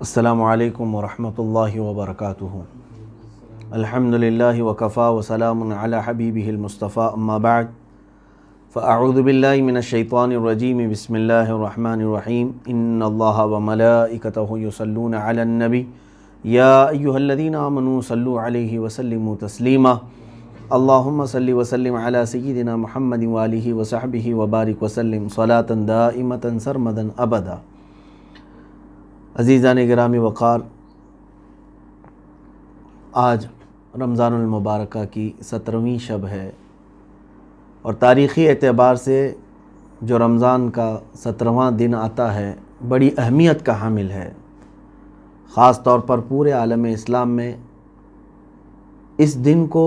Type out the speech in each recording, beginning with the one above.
السلام علیکم ورحمۃ اللہ وبرکاتہ۔ الحمد للہ وکفا وسلام علی حبیبہ المصطفیٰ، اما بعد فاعوذ باللہ من الشیطان الرجیم، بسم اللہ الرحمن الرحیم۔ ان اللہ وملائکتہ یصلون علی النبی یا ایہا الذین آمنوا صلوا علیہ وسلموا تسلیما۔ اللہم صلی وسلم علی سیدنا محمد وآلہ وصحبہ وبارک وسلم صلاۃ دائمۃ سرمدا ابدا۔ عزیزان گرامی وقار، آج رمضان المبارکہ کی 17ویں شب ہے، اور تاریخی اعتبار سے جو رمضان کا 17واں دن آتا ہے بڑی اہمیت کا حامل ہے۔ خاص طور پر پورے عالم اسلام میں اس دن کو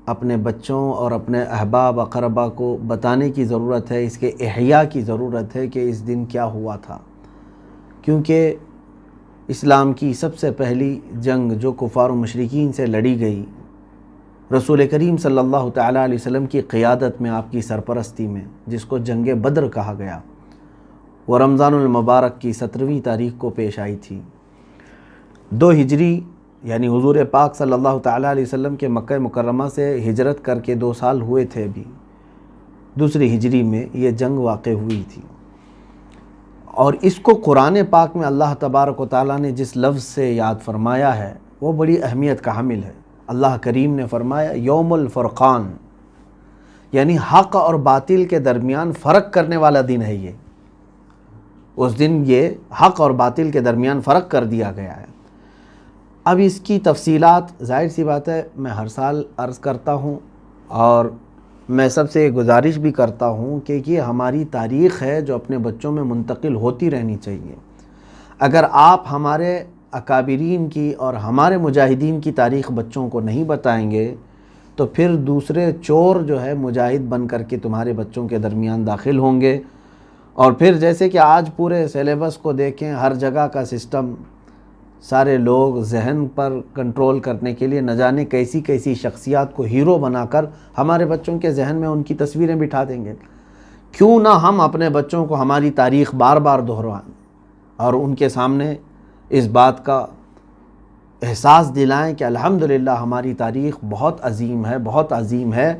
اپنے بچوں اور اپنے احباب اقربا کو بتانے کی ضرورت ہے، اس کے احیاء کی ضرورت ہے کہ اس دن کیا ہوا تھا، کیونکہ اسلام کی سب سے پہلی جنگ جو کفار و مشرکین سے لڑی گئی، رسول کریم صلی اللہ تعالیٰ علیہ وسلم کی قیادت میں، آپ کی سرپرستی میں، جس کو جنگ بدر کہا گیا، وہ رمضان المبارک کی 17ویں تاریخ کو پیش آئی تھی۔ 2 ہجری یعنی حضور پاک صلی اللہ تعالیٰ علیہ وسلم کے مکہ مکرمہ سے ہجرت کر کے 2 سال ہوئے تھے ابھی، 2 ہجری میں یہ جنگ واقع ہوئی تھی، اور اس کو قرآن پاک میں اللہ تبارک و تعالیٰ نے جس لفظ سے یاد فرمایا ہے وہ بڑی اہمیت کا حامل ہے۔ اللہ کریم نے فرمایا یوم الفرقان، یعنی حق اور باطل کے درمیان فرق کرنے والا دن ہے یہ۔ اس دن یہ حق اور باطل کے درمیان فرق کر دیا گیا ہے۔ اب اس کی تفصیلات ظاہر سی بات ہے میں ہر سال عرض کرتا ہوں، اور میں سب سے گزارش بھی کرتا ہوں کہ یہ ہماری تاریخ ہے جو اپنے بچوں میں منتقل ہوتی رہنی چاہیے۔ اگر آپ ہمارے اکابرین کی اور ہمارے مجاہدین کی تاریخ بچوں کو نہیں بتائیں گے تو پھر دوسرے چور جو ہے مجاہد بن کر کے تمہارے بچوں کے درمیان داخل ہوں گے، اور پھر جیسے کہ آج پورے سلیبس کو دیکھیں، ہر جگہ کا سسٹم، سارے لوگ ذہن پر کنٹرول کرنے کے لیے نہ جانے کیسی کیسی شخصیات کو ہیرو بنا کر ہمارے بچوں کے ذہن میں ان کی تصویریں بٹھا دیں گے۔ کیوں نہ ہم اپنے بچوں کو ہماری تاریخ بار بار دہرائیں اور ان کے سامنے اس بات کا احساس دلائیں کہ الحمدللہ ہماری تاریخ بہت عظیم ہے، بہت عظیم ہے،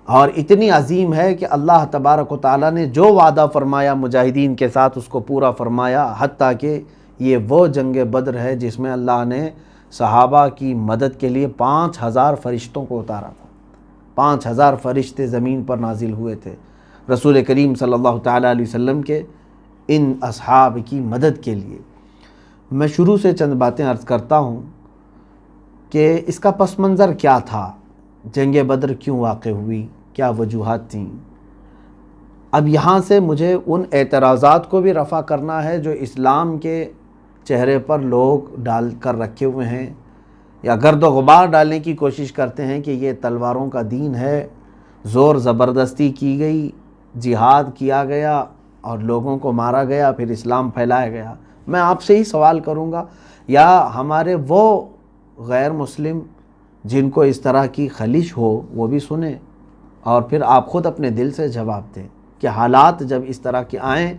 اور اتنی عظیم ہے کہ اللہ تبارک و تعالیٰ نے جو وعدہ فرمایا مجاہدین کے ساتھ اس کو پورا فرمایا، حتیٰ کہ یہ وہ جنگ بدر ہے جس میں اللہ نے صحابہ کی مدد کے لیے 5000 فرشتوں کو اتارا تھا۔ 5000 فرشتے زمین پر نازل ہوئے تھے رسول کریم صلی اللہ تعالیٰ علیہ وسلم کے ان اصحاب کی مدد کے لیے۔ میں شروع سے چند باتیں عرض کرتا ہوں کہ اس کا پس منظر کیا تھا، جنگ بدر کیوں واقع ہوئی، کیا وجوہات تھیں۔ اب یہاں سے مجھے ان اعتراضات کو بھی رفع کرنا ہے جو اسلام کے چہرے پر لوگ ڈال کر رکھے ہوئے ہیں، یا گرد و غبار ڈالنے کی کوشش کرتے ہیں کہ یہ تلواروں کا دین ہے، زور زبردستی کی گئی، جہاد کیا گیا اور لوگوں کو مارا گیا، پھر اسلام پھیلایا گیا۔ میں آپ سے ہی سوال کروں گا، یا ہمارے وہ غیر مسلم جن کو اس طرح کی خلش ہو وہ بھی سنیں، اور پھر آپ خود اپنے دل سے جواب دیں کہ حالات جب اس طرح کے آئیں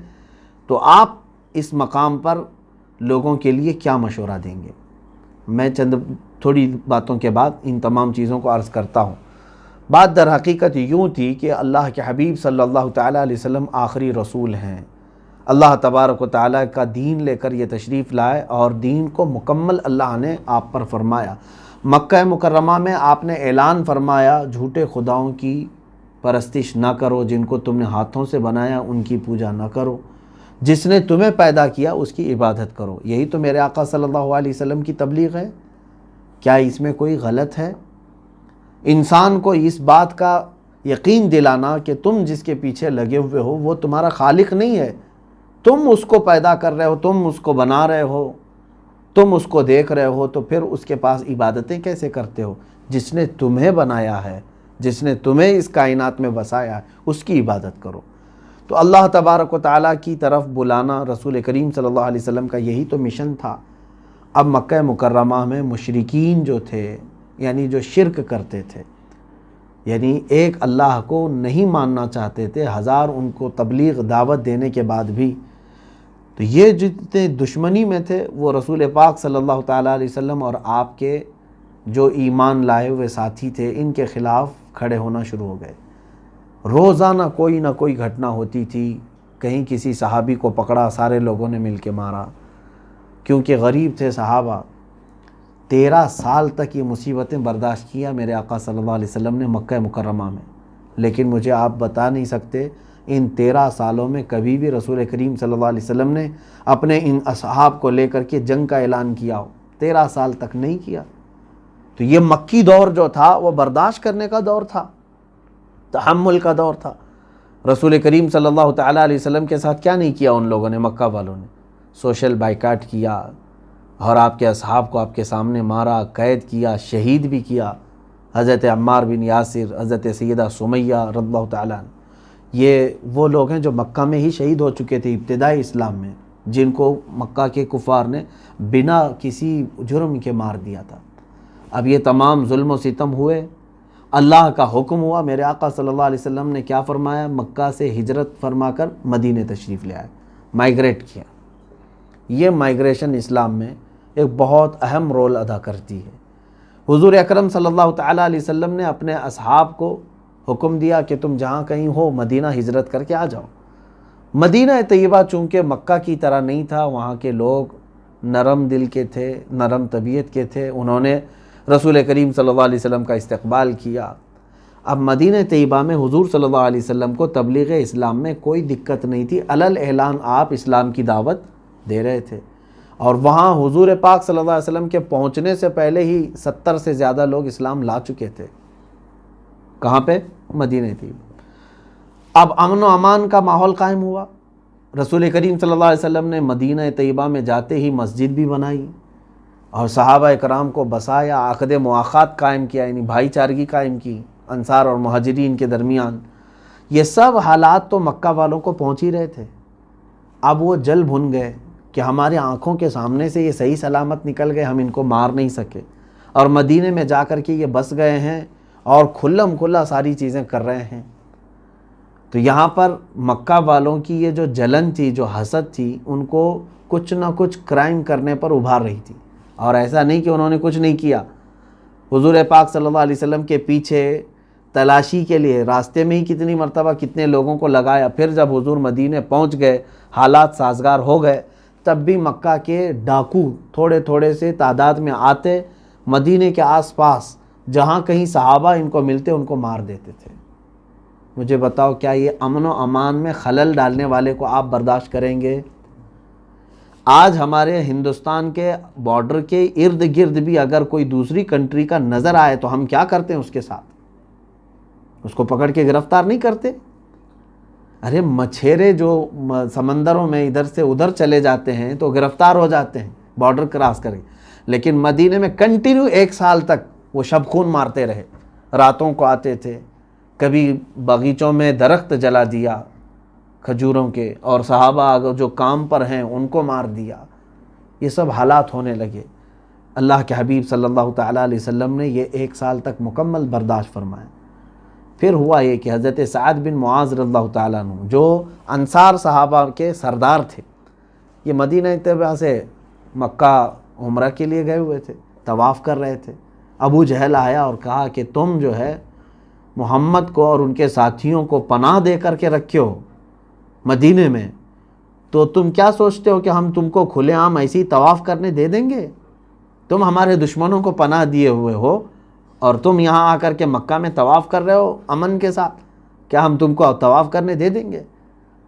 تو آپ اس مقام پر لوگوں کے لیے کیا مشورہ دیں گے۔ میں چند تھوڑی باتوں کے بعد ان تمام چیزوں کو عرض کرتا ہوں۔ بات در حقیقت یوں تھی کہ اللہ کے حبیب صلی اللہ تعالیٰ علیہ وسلم آخری رسول ہیں، اللہ تبارک و تعالیٰ کا دین لے کر یہ تشریف لائے، اور دین کو مکمل اللہ نے آپ پر فرمایا۔ مکہ مکرمہ میں آپ نے اعلان فرمایا جھوٹے خداؤں کی پرستش نہ کرو، جن کو تم نے ہاتھوں سے بنایا ان کی پوجا نہ کرو، جس نے تمہیں پیدا کیا اس کی عبادت کرو۔ یہی تو میرے آقا صلی اللہ علیہ وسلم کی تبلیغ ہے، کیا اس میں کوئی غلط ہے؟ انسان کو اس بات کا یقین دلانا کہ تم جس کے پیچھے لگے ہوئے ہو وہ تمہارا خالق نہیں ہے، تم اس کو پیدا کر رہے ہو، تم اس کو بنا رہے ہو، تم اس کو دیکھ رہے ہو، تو پھر اس کے پاس عبادتیں کیسے کرتے ہو؟ جس نے تمہیں بنایا ہے، جس نے تمہیں اس کائنات میں بسایا ہے، اس کی عبادت کرو۔ تو اللہ تبارک و تعالیٰ کی طرف بلانا رسول کریم صلی اللہ علیہ وسلم کا یہی تو مشن تھا۔ اب مکہ مکرمہ میں مشرکین جو تھے، یعنی جو شرک کرتے تھے، یعنی ایک اللہ کو نہیں ماننا چاہتے تھے، ہزار ان کو تبلیغ دعوت دینے کے بعد بھی تو یہ جتنے دشمنی میں تھے وہ رسول پاک صلی اللہ تعالیٰ علیہ وسلم اور آپ کے جو ایمان لائے ہوئے ساتھی تھے ان کے خلاف کھڑے ہونا شروع ہو گئے۔ روزانہ کوئی نہ کوئی گھٹنا ہوتی تھی، کہیں کسی صحابی کو پکڑا، سارے لوگوں نے مل کے مارا، کیونکہ غریب تھے صحابہ۔ 13 سال تک یہ مصیبتیں برداشت کیا میرے آقا صلی اللہ علیہ وسلم نے مکہ مکرمہ میں، لیکن مجھے آپ بتا نہیں سکتے ان 13 سالوں میں کبھی بھی رسول کریم صلی اللہ علیہ وسلم نے اپنے ان اصحاب کو لے کر کے جنگ کا اعلان کیا ہو، 13 سال تک نہیں کیا۔ تو یہ مکی دور جو تھا وہ برداشت کرنے کا دور تھا، تحمل کا دور تھا۔ رسول کریم صلی اللہ تعالیٰ علیہ وسلم کے ساتھ کیا نہیں کیا ان لوگوں نے، مکہ والوں نے؟ سوشل بائیکاٹ کیا اور آپ کے اصحاب کو آپ کے سامنے مارا، قید کیا، شہید بھی کیا۔ حضرت عمار بن یاسر، حضرت سیدہ سمیہ رضی اللہ تعالیٰ عنہ، یہ وہ لوگ ہیں جو مکہ میں ہی شہید ہو چکے تھے ابتدائی اسلام میں، جن کو مکہ کے کفار نے بنا کسی جرم کے مار دیا تھا۔ اب یہ تمام ظلم و ستم ہوئے، اللہ کا حکم ہوا، میرے آقا صلی اللہ علیہ وسلم نے کیا فرمایا؟ مکہ سے ہجرت فرما کر مدینے تشریف لے آئے، مائیگریٹ کیا۔ یہ مائیگریشن اسلام میں ایک بہت اہم رول ادا کرتی ہے۔ حضور اکرم صلی اللہ تعالیٰ علیہ وسلم نے اپنے اصحاب کو حکم دیا کہ تم جہاں کہیں ہو مدینہ ہجرت کر کے آ جاؤ۔ مدینہ طیبہ چونکہ مکہ کی طرح نہیں تھا، وہاں کے لوگ نرم دل کے تھے، نرم طبیعت کے تھے، انہوں نے رسول کریم صلی اللہ علیہ وسلم کا استقبال کیا۔ اب مدینہ طیبہ میں حضور صلی اللہ علیہ وسلم کو تبلیغ اسلام میں کوئی دقت نہیں تھی، علل اعلان آپ اسلام کی دعوت دے رہے تھے، اور وہاں حضور پاک صلی اللہ علیہ وسلم کے پہنچنے سے پہلے ہی 70 سے زیادہ لوگ اسلام لا چکے تھے۔ کہاں پہ؟ مدینہ طیبہ۔ اب امن و امان کا ماحول قائم ہوا۔ رسول کریم صلی اللہ علیہ وسلم نے مدینہ طیبہ میں جاتے ہی مسجد بھی بنائی اور صحابہ کرام کو بسایا، عقد مواخات قائم کیا، یعنی بھائی چارگی قائم کی انصار اور مہاجرین کے درمیان۔ یہ سب حالات تو مکہ والوں کو پہنچ ہی رہے تھے۔ اب وہ جل بھن گئے کہ ہمارے آنکھوں کے سامنے سے یہ صحیح سلامت نکل گئے، ہم ان کو مار نہیں سکے، اور مدینے میں جا کر کے یہ بس گئے ہیں اور کھلم کھلا ساری چیزیں کر رہے ہیں۔ تو یہاں پر مکہ والوں کی یہ جو جلن تھی، جو حسد تھی، ان کو کچھ نہ کچھ کرائم کرنے پر ابھار رہی تھی، اور ایسا نہیں کہ انہوں نے کچھ نہیں کیا۔ حضور پاک صلی اللہ علیہ وسلم کے پیچھے تلاشی کے لیے راستے میں ہی کتنی مرتبہ کتنے لوگوں کو لگایا، پھر جب حضور مدینے پہنچ گئے، حالات سازگار ہو گئے، تب بھی مکہ کے ڈاکو تھوڑے تھوڑے سے تعداد میں آتے، مدینے کے آس پاس جہاں کہیں صحابہ ان کو ملتے ان کو مار دیتے تھے۔ مجھے بتاؤ، کیا یہ امن و امان میں خلل ڈالنے والے کو آپ برداشت کریں گے؟ آج ہمارے ہندوستان کے بارڈر کے ارد گرد بھی اگر کوئی دوسری کنٹری کا نظر آئے تو ہم کیا کرتے ہیں؟ اس کے ساتھ اس کو پکڑ کے گرفتار نہیں کرتے؟ ارے مچھیرے جو سمندروں میں ادھر سے ادھر چلے جاتے ہیں تو گرفتار ہو جاتے ہیں بارڈر کراس کر کے، لیکن مدینے میں کنٹینیو 1 سال تک وہ شب خون مارتے رہے۔ راتوں کو آتے تھے، کبھی باغیچوں میں درخت جلا دیا کھجوروں کے، اور صحابہ جو کام پر ہیں ان کو مار دیا۔ یہ سب حالات ہونے لگے۔ اللہ کے حبیب صلی اللہ تعالیٰ علیہ وسلم نے یہ 1 سال تک مکمل برداشت فرمایا۔ پھر ہوا یہ کہ حضرت سعد بن معاذ رضی اللہ تعالیٰ عنہ، جو انصار صحابہ کے سردار تھے، یہ مدینہ طیبہ سے مکہ عمرہ کے لیے گئے ہوئے تھے، طواف کر رہے تھے۔ ابو جہل آیا اور کہا کہ تم جو ہے محمد کو اور ان کے ساتھیوں کو پناہ دے کر کے رکھے ہو مدینے میں، تو تم کیا سوچتے ہو کہ ہم تم کو کھلے عام ایسی طواف کرنے دے دیں گے؟ تم ہمارے دشمنوں کو پناہ دیے ہوئے ہو اور تم یہاں آ کر کے مکہ میں طواف کر رہے ہو امن کے ساتھ، کیا ہم تم کو طواف کرنے دے دیں گے؟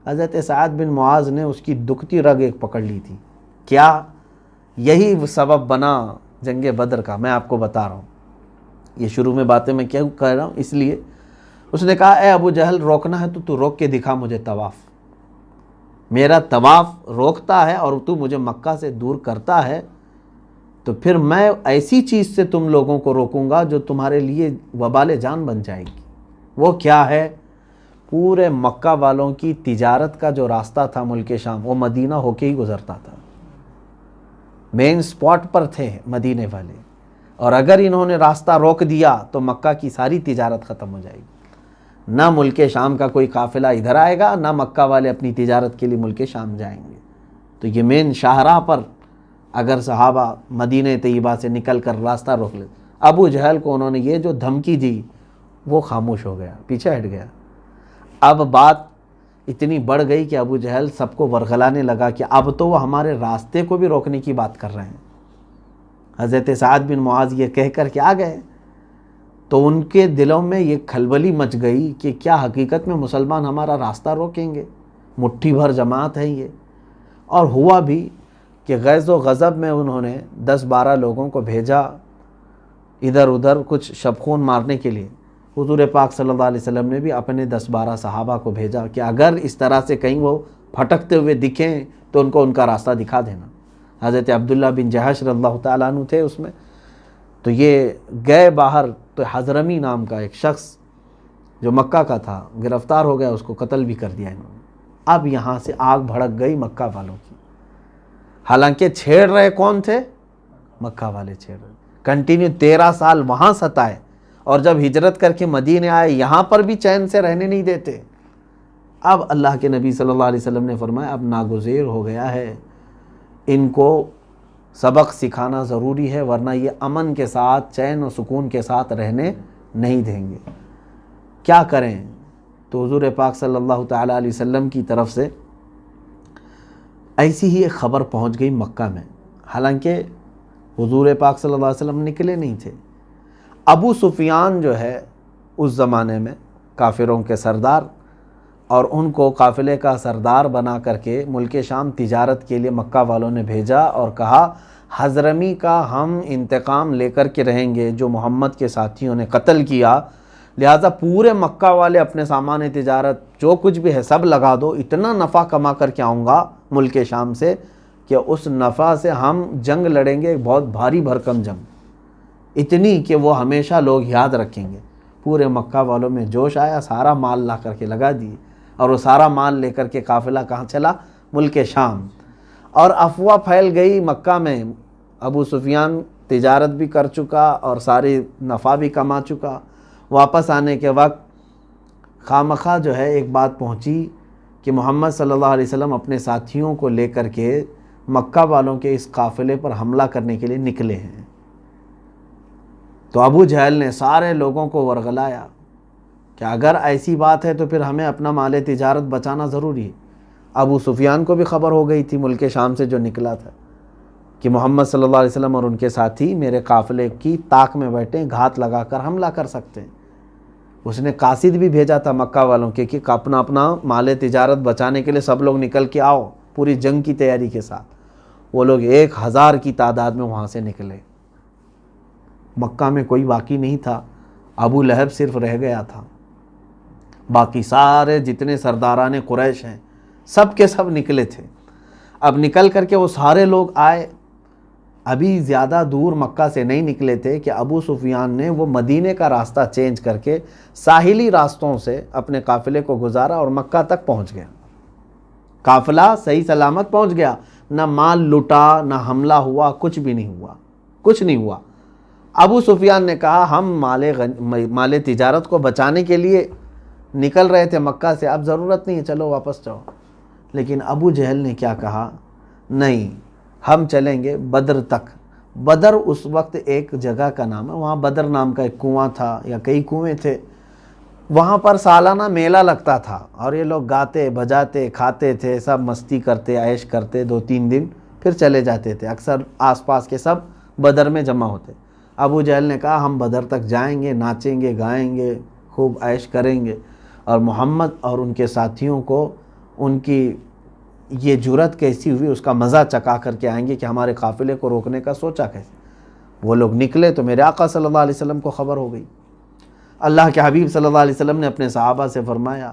حضرت سعد بن معاذ نے اس کی دکھتی رگ ایک پکڑ لی تھی۔ کیا؟ یہی سبب بنا جنگ بدر کا، میں آپ کو بتا رہا ہوں۔ یہ شروع میں باتیں میں کیوں کہہ رہا ہوں؟ اس لیے اس نے کہا، اے ابو جہل، روکنا ہے تو روک کے دکھا مجھے طواف۔ میرا طواف روکتا ہے اور تو مجھے مکہ سے دور کرتا ہے، تو پھر میں ایسی چیز سے تم لوگوں کو روکوں گا جو تمہارے لیے وبال جان بن جائے گی۔ وہ کیا ہے؟ پورے مکہ والوں کی تجارت کا جو راستہ تھا ملک شام، وہ مدینہ ہو کے ہی گزرتا تھا۔ مین سپاٹ پر تھے مدینے والے، اور اگر انہوں نے راستہ روک دیا تو مکہ کی ساری تجارت ختم ہو جائے گی۔ نہ ملک شام کا کوئی قافلہ ادھر آئے گا، نہ مکہ والے اپنی تجارت کے لیے ملک شام جائیں گے۔ تو یہ مین شاہراہ پر اگر صحابہ مدینہ طیبہ سے نکل کر راستہ روک لے، ابو جہل کو انہوں نے یہ جو دھمکی دی وہ خاموش ہو گیا، پیچھے ہٹ گیا۔ اب بات اتنی بڑھ گئی کہ ابو جہل سب کو ورغلانے لگا کہ اب تو وہ ہمارے راستے کو بھی روکنے کی بات کر رہے ہیں۔ حضرت سعد بن معاذ یہ کہہ کر کے آ گئے تو ان کے دلوں میں یہ کھلبلی مچ گئی کہ کیا حقیقت میں مسلمان ہمارا راستہ روکیں گے؟ مٹھی بھر جماعت ہے یہ۔ اور ہوا بھی کہ غیظ و غضب میں انہوں نے 10-12 لوگوں کو بھیجا ادھر ادھر کچھ شبخون مارنے کے لیے۔ حضور پاک صلی اللہ علیہ وسلم نے بھی اپنے 10-12 صحابہ کو بھیجا کہ اگر اس طرح سے کہیں وہ پھٹکتے ہوئے دکھیں تو ان کو ان کا راستہ دکھا دینا۔ حضرت عبداللہ بن جہش رضی اللہ تعالیٰ عنہ تھے اس میں، تو یہ گئے باہر، تو حضرمی نام کا ایک شخص جو مکہ کا تھا گرفتار ہو گیا، اس کو قتل بھی کر دیا انہوں نے۔ اب یہاں سے آگ بھڑک گئی مکہ والوں کی، حالانکہ چھیڑ رہے کون تھے؟ مکہ والے چھیڑ رہے، کنٹینیو 13 سال وہاں ستائے، اور جب ہجرت کر کے مدینے آئے یہاں پر بھی چین سے رہنے نہیں دیتے۔ اب اللہ کے نبی صلی اللہ علیہ وسلم نے فرمایا اب ناگزیر ہو گیا ہے، ان کو سبق سکھانا ضروری ہے، ورنہ یہ امن کے ساتھ چین و سکون کے ساتھ رہنے نہیں دیں گے۔ کیا کریں؟ تو حضور پاک صلی اللہ تعالیٰ علیہ وسلم کی طرف سے ایسی ہی ایک خبر پہنچ گئی مکہ میں، حالانکہ حضور پاک صلی اللہ علیہ وسلم نکلے نہیں تھے۔ ابو سفیان جو ہے اس زمانے میں کافروں کے سردار، اور ان کو قافلے کا سردار بنا کر کے ملک شام تجارت کے لیے مکہ والوں نے بھیجا اور کہا حضرمی کا ہم انتقام لے کر کے رہیں گے جو محمد کے ساتھیوں نے قتل کیا، لہٰذا پورے مکہ والے اپنے سامان تجارت جو کچھ بھی ہے سب لگا دو، اتنا نفع کما کر کے آؤں گا ملک شام سے کہ اس نفع سے ہم جنگ لڑیں گے، بہت بھاری بھرکم جنگ، اتنی کہ وہ ہمیشہ لوگ یاد رکھیں گے۔ پورے مکہ والوں میں جوش آیا، سارا مال لا کر کے لگا دیے، اور وہ سارا مال لے کر کے قافلہ کہاں چلا؟ ملک شام۔ اور افواہ پھیل گئی مکہ میں، ابو سفیان تجارت بھی کر چکا اور ساری نفع بھی کما چکا۔ واپس آنے کے وقت خامخواہ جو ہے ایک بات پہنچی کہ محمد صلی اللہ علیہ وسلم اپنے ساتھیوں کو لے کر کے مکہ والوں کے اس قافلے پر حملہ کرنے کے لیے نکلے ہیں۔ تو ابو جہل نے سارے لوگوں کو ورغلایا کہ اگر ایسی بات ہے تو پھر ہمیں اپنا مال تجارت بچانا ضروری ہے۔ ابو سفیان کو بھی خبر ہو گئی تھی ملک شام سے جو نکلا تھا کہ محمد صلی اللہ علیہ وسلم اور ان کے ساتھی میرے قافلے کی طاق میں بیٹھے، گھات لگا کر حملہ کر سکتے ہیں۔ اس نے قاصد بھی بھیجا تھا مکہ والوں کے کہ اپنا مال تجارت بچانے کے لیے سب لوگ نکل کے آؤ، پوری جنگ کی تیاری کے ساتھ۔ وہ لوگ 1000 کی تعداد میں وہاں سے نکلے۔ مکہ میں کوئی باقی نہیں تھا، ابو لہب صرف رہ گیا تھا، باقی سارے جتنے سرداران قریش ہیں سب کے سب نکلے تھے۔ اب نکل کر کے وہ سارے لوگ آئے، ابھی زیادہ دور مکہ سے نہیں نکلے تھے کہ ابو سفیان نے وہ مدینے کا راستہ چینج کر کے ساحلی راستوں سے اپنے قافلے کو گزارا اور مکہ تک پہنچ گیا۔ قافلہ صحیح سلامت پہنچ گیا، نہ مال لٹا، نہ حملہ ہوا، کچھ بھی نہیں ہوا، کچھ نہیں ہوا۔ ابو سفیان نے کہا ہم مال تجارت کو بچانے کے لیے نکل رہے تھے مکہ سے، اب ضرورت نہیں ہے، چلو واپس جاؤ۔ لیکن ابو جہل نے کیا کہا؟ نہیں، ہم چلیں گے بدر تک۔ بدر اس وقت ایک جگہ کا نام ہے، وہاں بدر نام کا ایک کنواں تھا یا کئی کنویں تھے، وہاں پر سالانہ میلہ لگتا تھا اور یہ لوگ گاتے بجاتے کھاتے تھے، سب مستی کرتے عیش کرتے، 2-3 دن پھر چلے جاتے تھے۔ اکثر آس پاس کے سب بدر میں جمع ہوتے۔ ابو جہل نے کہا ہم بدر تک جائیں گے، ناچیں گے، گائیں گے، خوب عیش کریں گے، اور محمد اور ان کے ساتھیوں کو ان کی یہ جرأت کیسی ہوئی اس کا مزہ چکا کر کے آئیں گے کہ ہمارے قافلے کو روکنے کا سوچا کیسے۔ وہ لوگ نکلے تو میرے آقا صلی اللہ علیہ وسلم کو خبر ہو گئی۔ اللہ کے حبیب صلی اللہ علیہ وسلم نے اپنے صحابہ سے فرمایا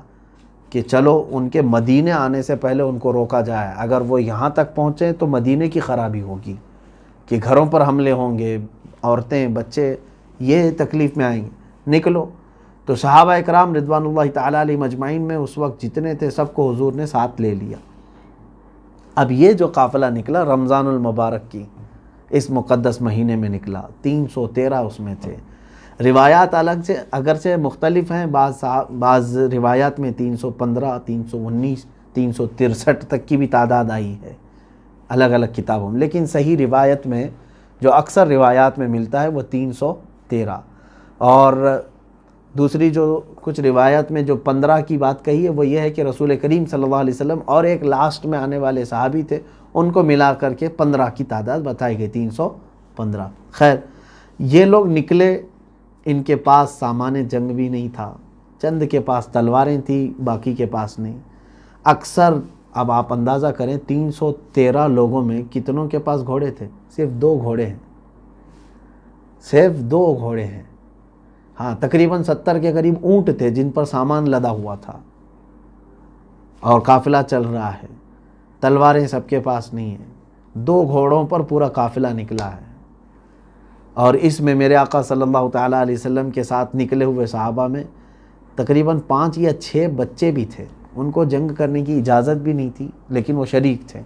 کہ چلو ان کے مدینے آنے سے پہلے ان کو روکا جائے، اگر وہ یہاں تک پہنچیں تو مدینے کی خرابی ہوگی کہ گھروں پر حملے ہوں گے، عورتیں بچے یہ تکلیف میں آئیں گے، نکلو۔ تو صحابہ اکرام رضوان اللہ تعالیٰ علیہ مجمعین میں اس وقت جتنے تھے سب کو حضور نے ساتھ لے لیا۔ اب یہ جو قافلہ نکلا رمضان المبارک کی اس مقدس مہینے میں نکلا، 313 اس میں تھے۔ روایات الگ سے اگرچہ مختلف ہیں، بعض روایات میں 315، 319، 363 تک کی بھی تعداد آئی ہے، الگ الگ کتابوں میں، لیکن صحیح روایت میں جو اکثر روایات میں ملتا ہے وہ 313، اور دوسری جو کچھ روایت میں جو 15 کی بات کہی ہے وہ یہ ہے کہ رسول کریم صلی اللہ علیہ وسلم اور ایک لاسٹ میں آنے والے صحابی تھے، ان کو ملا کر کے 15 کی تعداد بتائی گئی، 315۔ خیر، یہ لوگ نکلے، ان کے پاس سامان جنگ بھی نہیں تھا، چند کے پاس تلواریں تھیں، باقی کے پاس نہیں۔ اکثر اب آپ اندازہ کریں 313 لوگوں میں کتنوں کے پاس گھوڑے تھے؟ صرف 2 گھوڑے ہیں، صرف 2 گھوڑے ہیں۔ ہاں، تقریباً 70 کے قریب اونٹ تھے جن پر سامان لدا ہوا تھا اور قافلہ چل رہا ہے، تلواریں سب کے پاس نہیں ہیں، 2 گھوڑوں پر پورا قافلہ نکلا ہے۔ اور اس میں میرے آقا صلی اللہ تعالیٰ علیہ وسلم کے ساتھ نکلے ہوئے صحابہ میں تقریباً 5 یا 6 بچے بھی تھے، ان کو جنگ کرنے کی اجازت بھی نہیں تھی لیکن وہ شریک تھے۔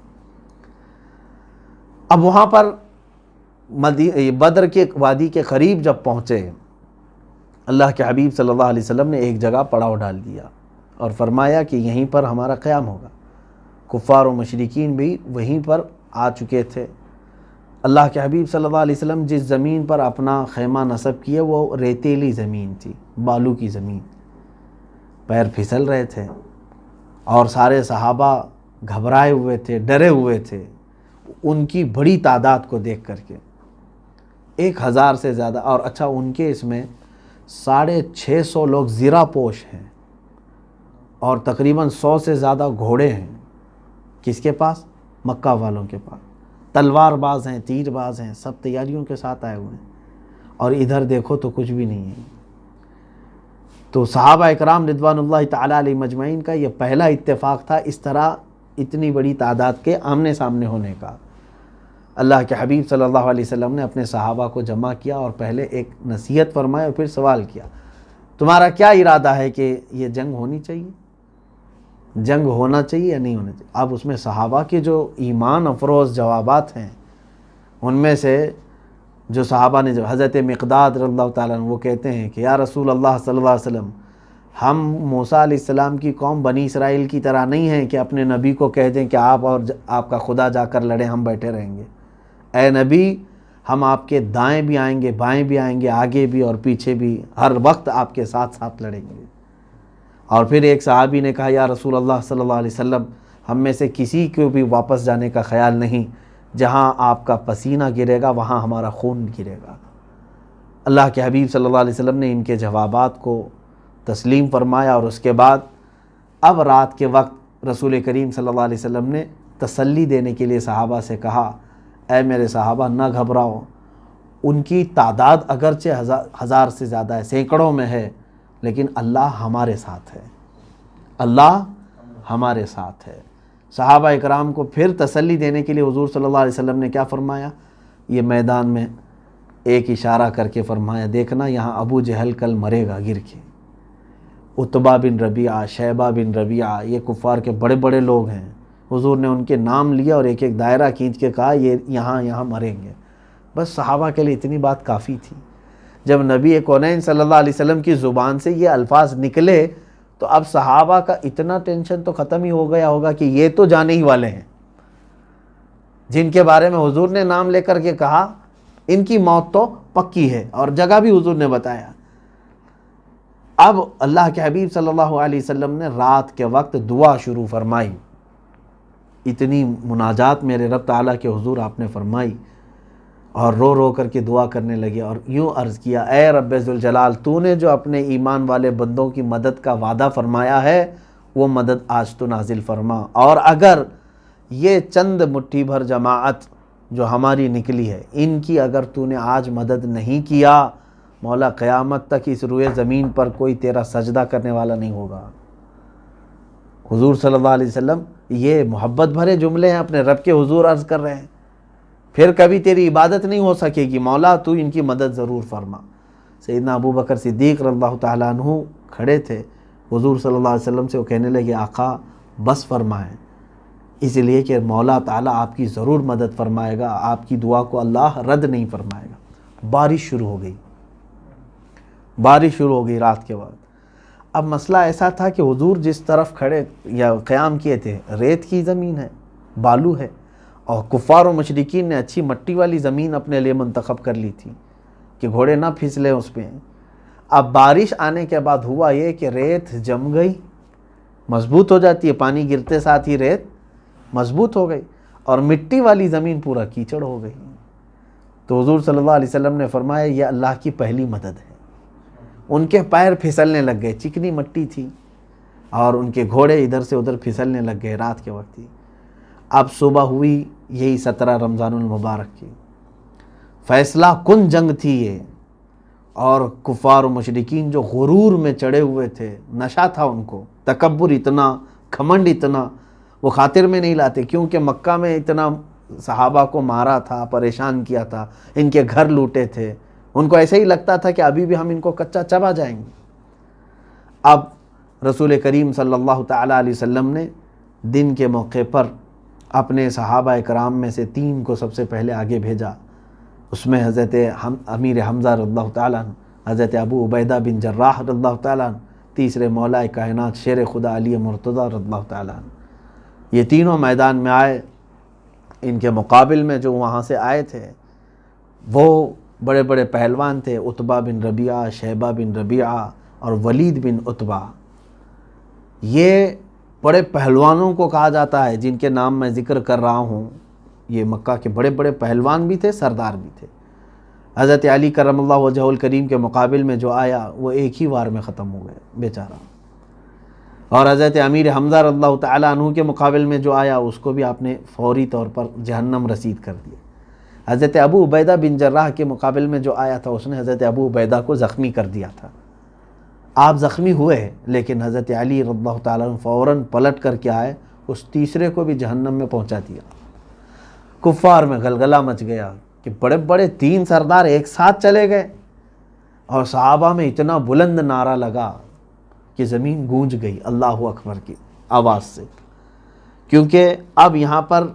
اب وہاں پر بدر کے وادی کے قریب جب پہنچے، اللہ کے حبیب صلی اللہ علیہ وسلم نے ایک جگہ پڑاؤ ڈال دیا اور فرمایا کہ یہیں پر ہمارا قیام ہوگا۔ کفار و مشرکین بھی وہیں پر آ چکے تھے۔ اللہ کے حبیب صلی اللہ علیہ وسلم جس زمین پر اپنا خیمہ نصب کیے وہ ریتیلی زمین تھی، بالو کی زمین، پیر پھسل رہے تھے اور سارے صحابہ گھبرائے ہوئے تھے، ڈرے ہوئے تھے ان کی بڑی تعداد کو دیکھ کر کے، 1000 سے زیادہ۔ اور اچھا، ان کے اس میں 650 لوگ زرہ پوش ہیں اور تقریباً 100 سے زیادہ گھوڑے ہیں۔ کس کے پاس؟ مکہ والوں کے پاس۔ تلوار باز ہیں، تیر باز ہیں، سب تیاریوں کے ساتھ آئے ہوئے ہیں، اور ادھر دیکھو تو کچھ بھی نہیں ہے۔ تو صحابہ اکرام رضوان اللہ تعالیٰ علیہ مجمعین کا یہ پہلا اتفاق تھا اس طرح اتنی بڑی تعداد کے آمنے سامنے ہونے کا۔ اللہ کے حبیب صلی اللہ علیہ وسلم نے اپنے صحابہ کو جمع کیا اور پہلے ایک نصیحت فرمائی اور پھر سوال کیا، تمہارا کیا ارادہ ہے کہ یہ جنگ ہونی چاہیے، جنگ ہونا چاہیے یا نہیں ہونا چاہیے؟ اب اس میں صحابہ کے جو ایمان افروز جوابات ہیں، ان میں سے جو صحابہ نے، جو حضرت مقداد رضی اللہ تعالیٰ عنہ، وہ کہتے ہیں کہ یا رسول اللہ صلی اللہ علیہ وسلم، ہم موسیٰ علیہ السلام کی قوم بنی اسرائیل کی طرح نہیں ہیں کہ اپنے نبی کو کہہ دیں کہ آپ اور آپ کا خدا جا کر لڑیں، ہم بیٹھے رہیں گے۔ اے نبی، ہم آپ کے دائیں بھی آئیں گے، بائیں بھی آئیں گے، آگے بھی اور پیچھے بھی، ہر وقت آپ کے ساتھ ساتھ لڑیں گے۔ اور پھر ایک صحابی نے کہا یا رسول اللہ صلی اللہ علیہ وسلم، ہم میں سے کسی کو بھی واپس جانے کا خیال نہیں، جہاں آپ کا پسینہ گرے گا وہاں ہمارا خون گرے گا۔ اللہ کے حبیب صلی اللہ علیہ وسلم نے ان کے جوابات کو تسلیم فرمایا، اور اس کے بعد اب رات کے وقت رسول کریم صلی اللہ علیہ وسلم نے تسلی دینے کے لیے صحابہ سے کہا، اے میرے صحابہ، نہ گھبراؤ، ان کی تعداد اگرچہ 1000 سے زیادہ ہے، سینکڑوں میں ہے، لیکن اللہ ہمارے ساتھ ہے، اللہ ہمارے ساتھ ہے۔ صحابہ اکرام کو پھر تسلی دینے کے لیے حضور صلی اللہ علیہ وسلم نے کیا فرمایا؟ یہ میدان میں ایک اشارہ کر کے فرمایا، دیکھنا یہاں ابو جہل کل مرے گا گر کے، عتبہ بن ربیعہ، شیبہ بن ربیعہ، یہ کفار کے بڑے بڑے لوگ ہیں۔ حضور نے ان کے نام لیا اور ایک ایک دائرہ کھینچ کے کہا یہ یہاں مریں گے۔ بس صحابہ کے لیے اتنی بات کافی تھی۔ جب نبی کونین صلی اللہ علیہ وسلم کی زبان سے یہ الفاظ نکلے تو اب صحابہ کا اتنا ٹینشن تو ختم ہی ہو گیا ہوگا کہ یہ تو جانے ہی والے ہیں، جن کے بارے میں حضور نے نام لے کر کے کہا ان کی موت تو پکی ہے، اور جگہ بھی حضور نے بتایا۔ اب اللہ کے حبیب صلی اللہ علیہ وسلم نے رات کے وقت دعا شروع فرمائی، اتنی مناجات میرے رب تعالیٰ کے حضور آپ نے فرمائی، اور رو رو کر کے دعا کرنے لگے اور یوں عرض کیا، اے رب ذوالجلال، تو نے جو اپنے ایمان والے بندوں کی مدد کا وعدہ فرمایا ہے وہ مدد آج تو نازل فرما، اور اگر یہ چند مٹھی بھر جماعت جو ہماری نکلی ہے ان کی اگر تو نے آج مدد نہیں کیا، مولا قیامت تک اس روئے زمین پر کوئی تیرا سجدہ کرنے والا نہیں ہوگا۔ حضور صلی اللہ علیہ وسلم یہ محبت بھرے جملے ہیں، اپنے رب کے حضور عرض کر رہے ہیں، پھر کبھی تیری عبادت نہیں ہو سکے گی، مولا تو ان کی مدد ضرور فرما۔ سیدنا ابو بکر صدیق رضی اللہ تعالیٰ عنہ کھڑے تھے، حضور صلی اللہ علیہ وسلم سے وہ کہنے لگے، آقا بس فرمائیں، اس لیے کہ مولا تعالیٰ آپ کی ضرور مدد فرمائے گا، آپ کی دعا کو اللہ رد نہیں فرمائے گا۔ بارش شروع ہو گئی، بارش شروع ہو گئی رات کے بعد۔ اب مسئلہ ایسا تھا کہ حضور جس طرف کھڑے یا قیام کیے تھے ریت کی زمین ہے، بالو ہے، اور کفار و مشرکین نے اچھی مٹی والی زمین اپنے لیے منتخب کر لی تھی کہ گھوڑے نہ پھسلیں اس پہ۔ اب بارش آنے کے بعد ہوا یہ کہ ریت جم گئی، مضبوط ہو جاتی ہے، پانی گرتے ساتھ ہی ریت مضبوط ہو گئی، اور مٹی والی زمین پورا کیچڑ ہو گئی۔ تو حضور صلی اللہ علیہ وسلم نے فرمایا یہ اللہ کی پہلی مدد ہے۔ ان کے پیر پھسلنے لگ گئے، چکنی مٹی تھی، اور ان کے گھوڑے ادھر سے ادھر پھسلنے لگ گئے، رات کے وقت تھی۔ اب صبح ہوئی یہی 17 رمضان المبارک کی، فیصلہ کن جنگ تھی یہ، اور کفار و مشرکین جو غرور میں چڑھے ہوئے تھے، نشہ تھا ان کو، تکبر اتنا، گھمنڈ اتنا، وہ خاطر میں نہیں لاتے، کیونکہ مکہ میں اتنا صحابہ کو مارا تھا، پریشان کیا تھا، ان کے گھر لوٹے تھے، ان کو ایسے ہی لگتا تھا کہ ابھی بھی ہم ان کو کچا چبا جائیں گے۔ اب رسول کریم صلی اللہ تعالیٰ علیہ وسلم نے دن کے موقع پر اپنے صحابہ اکرام میں سے 3 کو سب سے پہلے آگے بھیجا۔ اس میں حضرت امیر حمزہ رضی اللہ تعالیٰ عنہ، حضرت ابو عبیدہ بن جراح رضی اللہ تعالیٰ عنہ، تیسرے مولا کائنات شیر خدا علی مرتضیٰ رضی اللہ تعالیٰ عنہ۔ یہ تینوں میدان میں آئے۔ ان کے مقابل میں جو وہاں سے آئے تھے وہ بڑے بڑے پہلوان تھے، عتبہ بن ربیعہ، شیبہ بن ربیعہ اور ولید بن عتبہ۔ یہ بڑے پہلوانوں کو کہا جاتا ہے جن کے نام میں ذکر کر رہا ہوں، یہ مکہ کے بڑے بڑے پہلوان بھی تھے، سردار بھی تھے۔ حضرت علی کرم اللہ وجہہ الکریم کے مقابل میں جو آیا وہ ایک ہی وار میں ختم ہو گئے بیچارہ، اور حضرت امیر حمزہ رضی اللہ تعالیٰ عنہ کے مقابل میں جو آیا اس کو بھی آپ نے فوری طور پر جہنم رسید کر دیا۔ حضرت ابو عبیدہ بن جراح کے مقابل میں جو آیا تھا اس نے حضرت ابو عبیدہ کو زخمی کر دیا تھا۔ آپ زخمی ہوئے لیکن حضرت علی رضی اللہ تعالیٰ عنہ فوراً پلٹ کر کے آئے، اس تیسرے کو بھی جہنم میں پہنچا دیا۔ کفار میں غلغلہ مچ گیا کہ بڑے بڑے 3 سردار ایک ساتھ چلے گئے، اور صحابہ میں اتنا بلند نعرہ لگا کہ زمین گونج گئی اللہ اکبر کی آواز سے، کیونکہ اب یہاں پر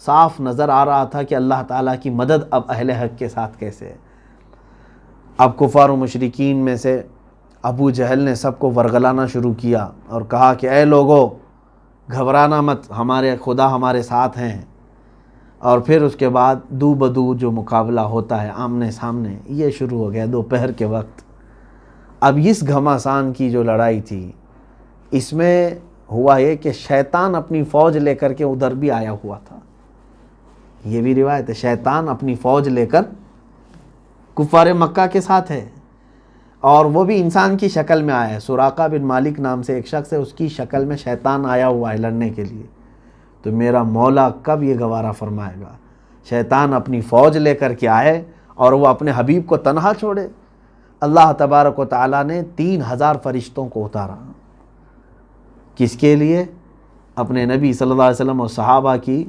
صاف نظر آ رہا تھا کہ اللہ تعالیٰ کی مدد اب اہل حق کے ساتھ کیسے ہے۔ اب کفار و مشرکین میں سے ابو جہل نے سب کو ورغلانا شروع کیا اور کہا کہ اے لوگو گھبرانا مت، ہمارے خدا ہمارے ساتھ ہیں۔ اور پھر اس کے بعد دو بدو جو مقابلہ ہوتا ہے آمنے سامنے، یہ شروع ہو گیا دوپہر کے وقت۔ اب اس گھماسان کی جو لڑائی تھی اس میں ہوا یہ کہ شیطان اپنی فوج لے کر کے ادھر بھی آیا ہوا تھا، یہ بھی روایت ہے، شیطان اپنی فوج لے کر کفار مکہ کے ساتھ ہے، اور وہ بھی انسان کی شکل میں آیا ہے۔ سراقہ بن مالک نام سے ایک شخص ہے، اس کی شکل میں شیطان آیا ہوا ہے لڑنے کے لیے۔ تو میرا مولا کب یہ گوارا فرمائے گا شیطان اپنی فوج لے کر کے آئے اور وہ اپنے حبیب کو تنہا چھوڑے؟ اللہ تبارک و تعالیٰ نے 3000 فرشتوں کو اتارا، کس کے لیے؟ اپنے نبی صلی اللہ علیہ وسلم اور صحابہ کی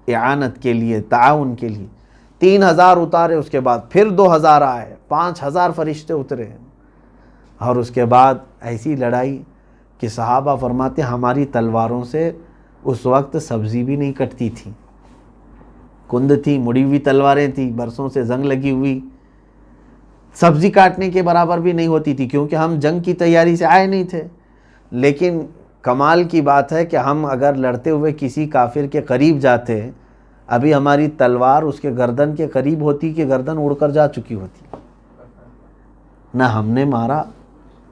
اعانت کے لیے، تعاون کے لیے 3000 اتارے، اس کے بعد پھر 2000 آئے، 5000 فرشتے اترے، اور اس کے بعد ایسی لڑائی کہ صحابہ فرماتے ہماری تلواروں سے اس وقت سبزی بھی نہیں کٹتی تھی، کند تھی، مڑی ہوئی تلواریں تھیں، برسوں سے زنگ لگی ہوئی، سبزی کاٹنے کے برابر بھی نہیں ہوتی تھی، کیونکہ ہم جنگ کی تیاری سے آئے نہیں تھے۔ لیکن کمال کی بات ہے کہ ہم اگر لڑتے ہوئے کسی کافر کے قریب جاتے، ابھی ہماری تلوار اس کے گردن کے قریب ہوتی کہ گردن اڑ کر جا چکی ہوتی، نہ ہم نے مارا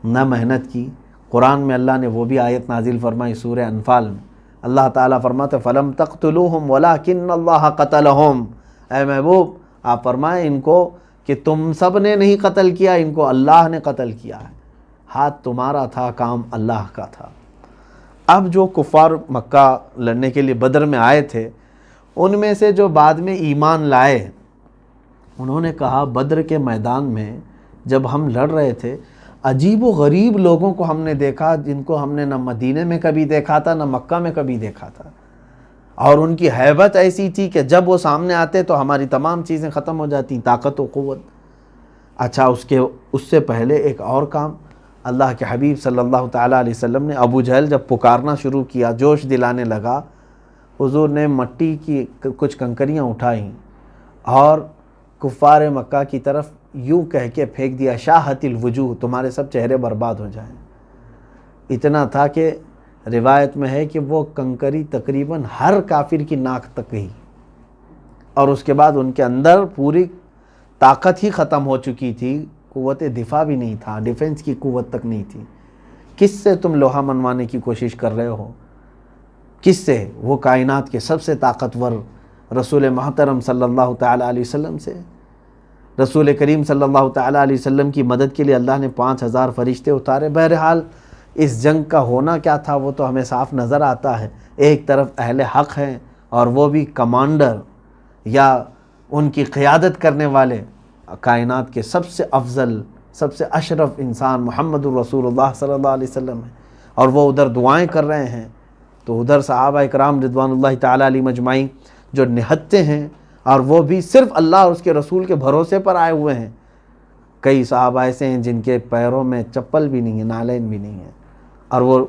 نہ محنت کی۔ قرآن میں اللہ نے وہ بھی آیت نازل فرمائی سورہ انفال میں، اللہ تعالیٰ فرماتے فَلَمْ تَقْتُلُوهُمْ وَلَكِنَّ اللَّهَ قَتَلَهُمْ، اے محبوب آپ فرمائیں ان کو کہ تم سب نے نہیں قتل کیا، ان کو اللہ نے قتل کیا ہے، ہاتھ تمہارا تھا، کام اللہ کا تھا۔ اب جو کفار مکہ لڑنے کے لیے بدر میں آئے تھے ان میں سے جو بعد میں ایمان لائے، انہوں نے کہا بدر کے میدان میں جب ہم لڑ رہے تھے عجیب و غریب لوگوں کو ہم نے دیکھا جن کو ہم نے نہ مدینے میں کبھی دیکھا تھا نہ مکہ میں کبھی دیکھا تھا، اور ان کی ہیبت ایسی تھی کہ جب وہ سامنے آتے تو ہماری تمام چیزیں ختم ہو جاتی، طاقت و قوت۔ اچھا اس سے پہلے ایک اور کام، اللہ کے حبیب صلی اللہ تعالیٰ علیہ وسلم نے ابو جہل جب پکارنا شروع کیا، جوش دلانے لگا، حضور نے مٹی کی کچھ کنکریاں اٹھائیں اور کفار مکہ کی طرف یوں کہہ کے پھینک دیا شاہت الوجوہ، تمہارے سب چہرے برباد ہو جائیں۔ اتنا تھا کہ روایت میں ہے کہ وہ کنکری تقریباً ہر کافر کی ناک تک گئی، اور اس کے بعد ان کے اندر پوری طاقت ہی ختم ہو چکی تھی، قوت دفاع بھی نہیں تھا، ڈیفنس کی قوت تک نہیں تھی۔ کس سے تم لوہا منوانے کی کوشش کر رہے ہو؟ کس سے؟ وہ کائنات کے سب سے طاقتور رسول محترم صلی اللہ تعالیٰ علیہ وسلم سے۔ رسول کریم صلی اللہ تعالیٰ علیہ وسلم کی مدد کے لیے اللہ نے 5000 فرشتے اتارے۔ بہرحال اس جنگ کا ہونا کیا تھا وہ تو ہمیں صاف نظر آتا ہے۔ ایک طرف اہل حق ہیں اور وہ بھی کمانڈر یا ان کی قیادت کرنے والے کائنات کے سب سے افضل، سب سے اشرف انسان محمد الرسول اللہ صلی اللہ علیہ وسلم ہیں، اور وہ ادھر دعائیں کر رہے ہیں، تو ادھر صحابہ اکرام رضوان اللہ تعالیٰ علیہ مجمعین جو نہتے ہیں، اور وہ بھی صرف اللہ اور اس کے رسول کے بھروسے پر آئے ہوئے ہیں۔ کئی صحابہ ایسے ہیں جن کے پیروں میں چپل بھی نہیں ہے، نالین بھی نہیں ہے، اور وہ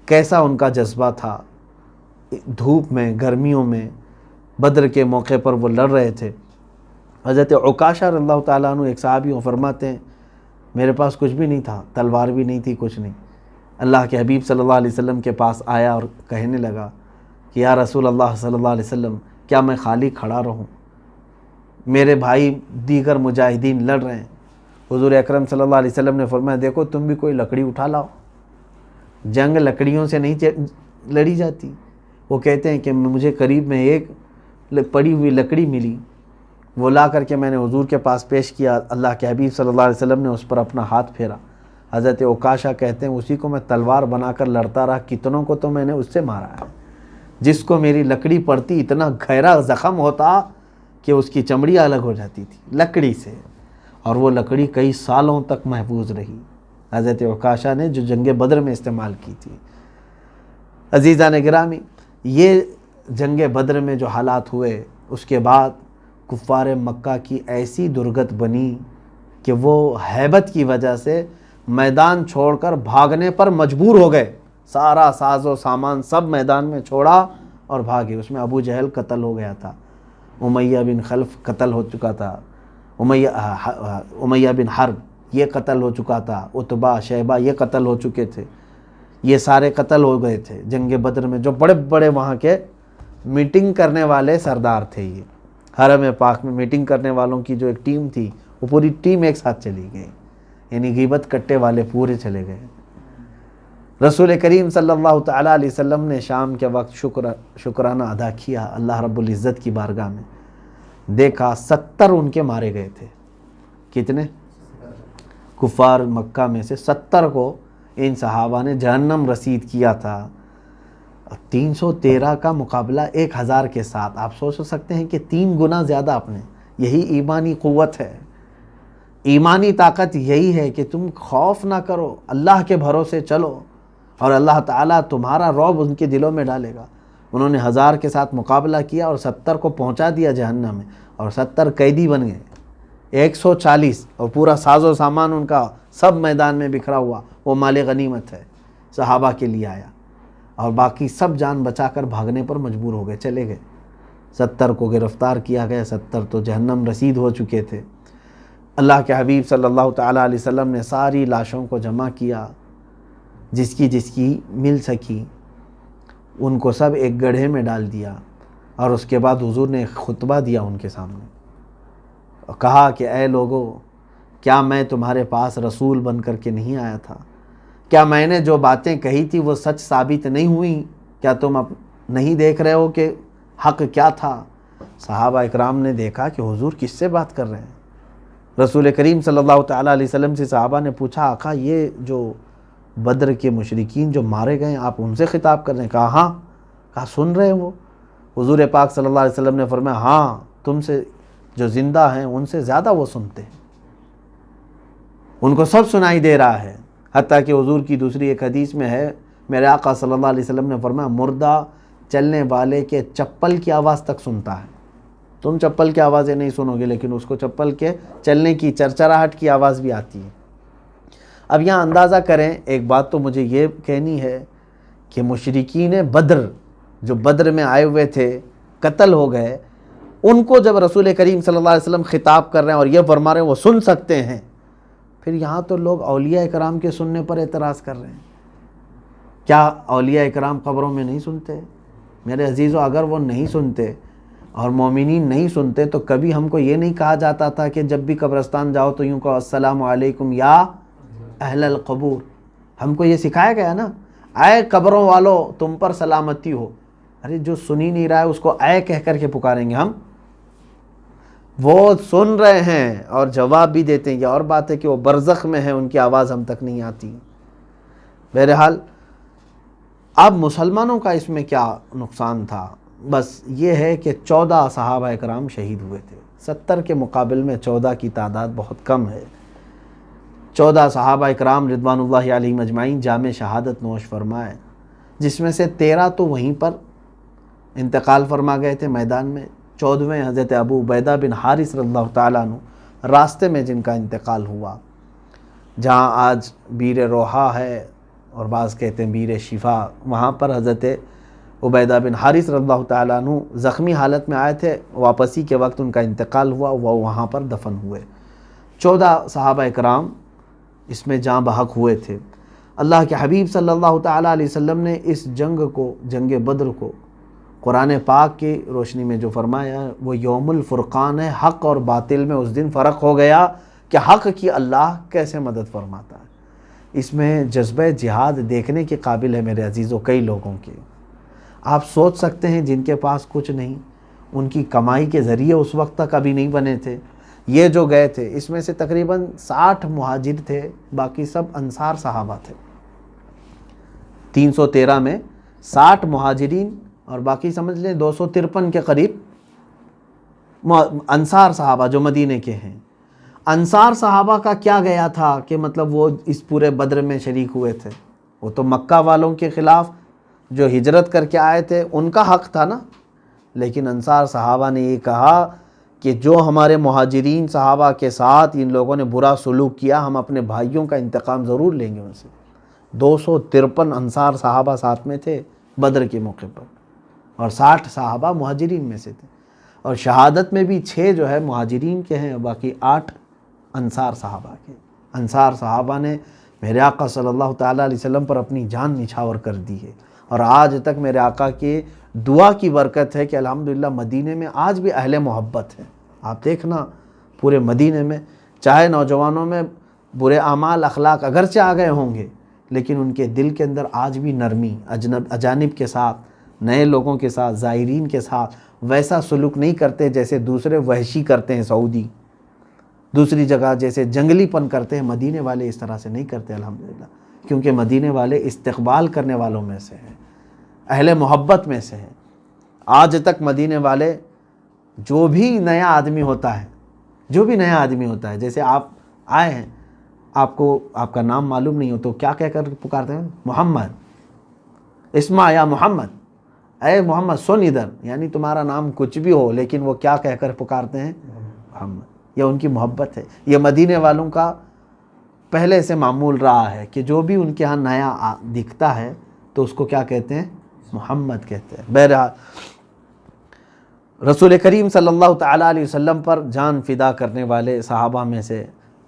کیسا ان کا جذبہ تھا، دھوپ میں، گرمیوں میں، بدر کے موقع پر وہ لڑ رہے تھے۔ حضرت عکاشہ رضی اللہ تعالیٰ عنہ ایک صحابی وہ فرماتے ہیں میرے پاس کچھ بھی نہیں تھا، تلوار بھی نہیں تھی، کچھ نہیں۔ اللہ کے حبیب صلی اللہ علیہ وسلم کے پاس آیا اور کہنے لگا کہ یا رسول اللہ صلی اللہ علیہ وسلم، کیا میں خالی کھڑا رہوں؟ میرے بھائی دیگر مجاہدین لڑ رہے ہیں۔ حضور اکرم صلی اللہ علیہ وسلم نے فرمایا دیکھو تم بھی کوئی لکڑی اٹھا لاؤ، جنگ لکڑیوں سے نہیں لڑی جاتی۔ وہ کہتے ہیں کہ مجھے قریب میں ایک پڑی ہوئی لکڑی ملی، وہ لا کر کے میں نے حضور کے پاس پیش کیا، اللہ کے حبیب صلی اللہ علیہ وسلم نے اس پر اپنا ہاتھ پھیرا۔ حضرت عکاشہ کہتے ہیں اسی کو میں تلوار بنا کر لڑتا رہا، کتنوں کو تو میں نے اس سے مارا ہے۔ جس کو میری لکڑی پڑتی اتنا گہرا زخم ہوتا کہ اس کی چمڑی الگ ہو جاتی تھی لکڑی سے، اور وہ لکڑی کئی سالوں تک محفوظ رہی حضرت عکاشہ نے جو جنگ بدر میں استعمال کی تھی۔ عزیزان گرامی، یہ جنگ بدر میں جو حالات ہوئے، اس کے بعد کفار مکہ کی ایسی درگت بنی کہ وہ ہیبت کی وجہ سے میدان چھوڑ کر بھاگنے پر مجبور ہو گئے۔ سارا ساز و سامان سب میدان میں چھوڑا اور بھاگے۔ اس میں ابو جہل قتل ہو گیا تھا، امیہ بن خلف قتل ہو چکا تھا، امیہ بن حرب یہ قتل ہو چکا تھا، عتبہ شیبہ یہ قتل ہو چکے تھے، یہ سارے قتل ہو گئے تھے جنگ بدر میں۔ جو بڑے بڑے وہاں کے میٹنگ کرنے والے سردار تھے، یہ حرم پاک میں میٹنگ کرنے والوں کی جو ایک ٹیم تھی وہ پوری ٹیم ایک ساتھ چلی گئی، یعنی غیبت کٹے والے پورے چلے گئے۔ رسول کریم صلی اللہ تعالیٰ علیہ وسلم نے شام کے وقت شکرانہ ادا کیا اللہ رب العزت کی بارگاہ میں، دیکھا 70 ان کے مارے گئے تھے۔ کتنے؟ کفار مکہ میں سے 70 کو ان صحابہ نے جہنم رسید کیا تھا۔ 313 کا مقابلہ 1000 کے ساتھ، آپ سوچ سکتے ہیں کہ 3 گنا زیادہ اپنے۔ یہی ایمانی قوت ہے، ایمانی طاقت یہی ہے کہ تم خوف نہ کرو، اللہ کے بھروسے چلو، اور اللہ تعالیٰ تمہارا رعب ان کے دلوں میں ڈالے گا۔ انہوں نے 1000 کے ساتھ مقابلہ کیا اور 70 کو پہنچا دیا جہنم میں، اور 70 قیدی بن گئے۔ 140 اور پورا ساز و سامان ان کا سب میدان میں بکھرا ہوا، وہ مال غنیمت ہے، صحابہ کے لیے آیا، اور باقی سب جان بچا کر بھاگنے پر مجبور ہو گئے، چلے گئے۔ 70 کو گرفتار کیا گیا، 70 تو جہنم رسید ہو چکے تھے۔ اللہ کے حبیب صلی اللہ تعالیٰ علیہ وسلم نے ساری لاشوں کو جمع کیا، جس کی مل سکی ان کو سب ایک گڑھے میں ڈال دیا، اور اس کے بعد حضور نے ایک خطبہ دیا ان کے سامنے، اور کہا کہ اے لوگو، کیا میں تمہارے پاس رسول بن کر کے نہیں آیا تھا؟ کیا میں نے جو باتیں کہی تھی وہ سچ ثابت نہیں ہوئی؟ کیا تم اب نہیں دیکھ رہے ہو کہ حق کیا تھا؟ صحابہ اکرام نے دیکھا کہ حضور کس سے بات کر رہے ہیں۔ رسول کریم صلی اللہ تعالیٰ علیہ وسلم سے صحابہ نے پوچھا آقا یہ جو بدر کے مشرکین جو مارے گئے آپ ان سے خطاب کر رہے ہیں؟ کہا ہاں۔ کہا سن رہے ہیں وہ؟ حضور پاک صلی اللہ علیہ وسلم نے فرمایا ہاں، تم سے جو زندہ ہیں ان سے زیادہ وہ سنتے ہیں، ان کو سب سنائی دے رہا ہے۔ حتیٰ کہ حضور کی دوسری ایک حدیث میں ہے، میرے آقا صلی اللہ علیہ وسلم نے فرمایا مردہ چلنے والے کے چپل کی آواز تک سنتا ہے۔ تم چپل کی آوازیں نہیں سنو گے، لیکن اس کو چپل کے چلنے کی چرچراہٹ کی آواز بھی آتی ہے۔ اب یہاں اندازہ کریں، ایک بات تو مجھے یہ کہنی ہے کہ مشرکین بدر جو بدر میں آئے ہوئے تھے قتل ہو گئے، ان کو جب رسول کریم صلی اللہ علیہ وسلم خطاب کر رہے ہیں اور یہ فرما رہے ہیں وہ سن سکتے ہیں، پھر یہاں تو لوگ اولیاء اکرام کے سننے پر اعتراض کر رہے ہیں۔ کیا اولیاء اکرام قبروں میں نہیں سنتے؟ میرے عزیزو، اگر وہ نہیں سنتے اور مومنین نہیں سنتے تو کبھی ہم کو یہ نہیں کہا جاتا تھا کہ جب بھی قبرستان جاؤ تو یوں کہو السلام علیکم یا اہل القبور. ہم کو یہ سکھایا گیا نا, اے قبروں والو تم پر سلامتی ہو. ارے جو سنی نہیں رہا ہے اس کو اے کہہ کر کے پکاریں گے ہم؟ وہ سن رہے ہیں اور جواب بھی دیتے ہیں. یہ اور بات ہے کہ وہ برزخ میں ہیں, ان کی آواز ہم تک نہیں آتی. بہرحال اب مسلمانوں کا اس میں کیا نقصان تھا؟ بس یہ ہے کہ 14 صحابہ اکرام شہید ہوئے تھے. 70 کے مقابل میں 14 کی تعداد بہت کم ہے. 14 صحابہ اکرام رضوان اللہ علیہم اجمعین جام شہادت نوش فرمائے, جس میں سے 13 تو وہیں پر انتقال فرما گئے تھے میدان میں. 14ویں حضرت ابو عبیدہ بن حارث رضی اللہ تعالیٰ عنہ راستے میں جن کا انتقال ہوا. جہاں آج بیر روحا ہے اور بعض کہتے ہیں بیر شفا, وہاں پر حضرت عبیدہ بن حارث رضی اللہ تعالیٰ عنہ زخمی حالت میں آئے تھے. واپسی کے وقت ان کا انتقال ہوا, وہ وہاں پر دفن ہوئے. 14 صحابہ اکرام اس میں جاں بحق ہوئے تھے. اللہ کے حبیب صلی اللہ تعالیٰ علیہ وسلم نے اس جنگ کو, جنگ بدر کو, قرآن پاک کی روشنی میں جو فرمایا وہ یوم الفرقان ہے. حق اور باطل میں اس دن فرق ہو گیا کہ حق کی اللہ کیسے مدد فرماتا ہے. اس میں جذبہ جہاد دیکھنے کے قابل ہے میرے عزیزوں کئی لوگوں کے. آپ سوچ سکتے ہیں جن کے پاس کچھ نہیں, ان کی کمائی کے ذریعے اس وقت تک ابھی نہیں بنے تھے. یہ جو گئے تھے اس میں سے تقریباً 60 مہاجر تھے, باقی سب انصار صحابہ تھے. 313 میں 60 مہاجرین اور باقی سمجھ لیں 253 کے قریب انصار صحابہ جو مدینے کے ہیں. انصار صحابہ کا کیا گیا تھا کہ مطلب وہ اس پورے بدر میں شریک ہوئے تھے؟ وہ تو مکہ والوں کے خلاف جو ہجرت کر کے آئے تھے ان کا حق تھا نا. لیکن انصار صحابہ نے یہ کہا کہ جو ہمارے مہاجرین صحابہ کے ساتھ ان لوگوں نے برا سلوک کیا, ہم اپنے بھائیوں کا انتقام ضرور لیں گے ان سے. 253 انصار صحابہ ساتھ میں تھے بدر کے موقع پر, اور 60 صحابہ مہاجرین میں سے تھے. اور شہادت میں بھی 6 جو ہے مہاجرین کے ہیں اور باقی 8 انصار صحابہ کے. انصار صحابہ نے میرے آقا صلی اللہ تعالیٰ علیہ وسلم پر اپنی جان نچھاور کر دی ہے. اور آج تک میرے آقا کی دعا کی برکت ہے کہ الحمدللہ مدینے میں آج بھی اہل محبت ہیں. آپ دیکھنا پورے مدینے میں, چاہے نوجوانوں میں برے اعمال اخلاق اگرچہ آ گئے ہوں گے, لیکن ان کے دل کے اندر آج بھی نرمی, اجانب کے ساتھ, نئے لوگوں کے ساتھ, زائرین کے ساتھ ویسا سلوک نہیں کرتے جیسے دوسرے وحشی کرتے ہیں. سعودی دوسری جگہ جیسے جنگلی پن کرتے ہیں, مدینے والے اس طرح سے نہیں کرتے الحمدللہ, کیونکہ مدینے والے استقبال کرنے والوں میں سے ہیں, اہل محبت میں سے ہیں. آج تک مدینے والے جو بھی نیا آدمی ہوتا ہے, جیسے آپ آئے ہیں, آپ کو آپ کا نام معلوم نہیں ہو تو کیا کہہ کر پکارتے ہیں؟ محمد, اسمع یا محمد, اے محمد سن ادھر. یعنی تمہارا نام کچھ بھی ہو لیکن وہ کیا کہہ کر پکارتے ہیں؟ محمد. یہ ان کی محبت ہے. یہ مدینے والوں کا پہلے سے معمول رہا ہے کہ جو بھی ان کے ہاں نیا دکھتا ہے تو اس کو کیا کہتے ہیں؟ محمد کہتے ہیں. بہرحال رسول کریم صلی اللہ تعالیٰ علیہ وسلم پر جان فدا کرنے والے صحابہ میں سے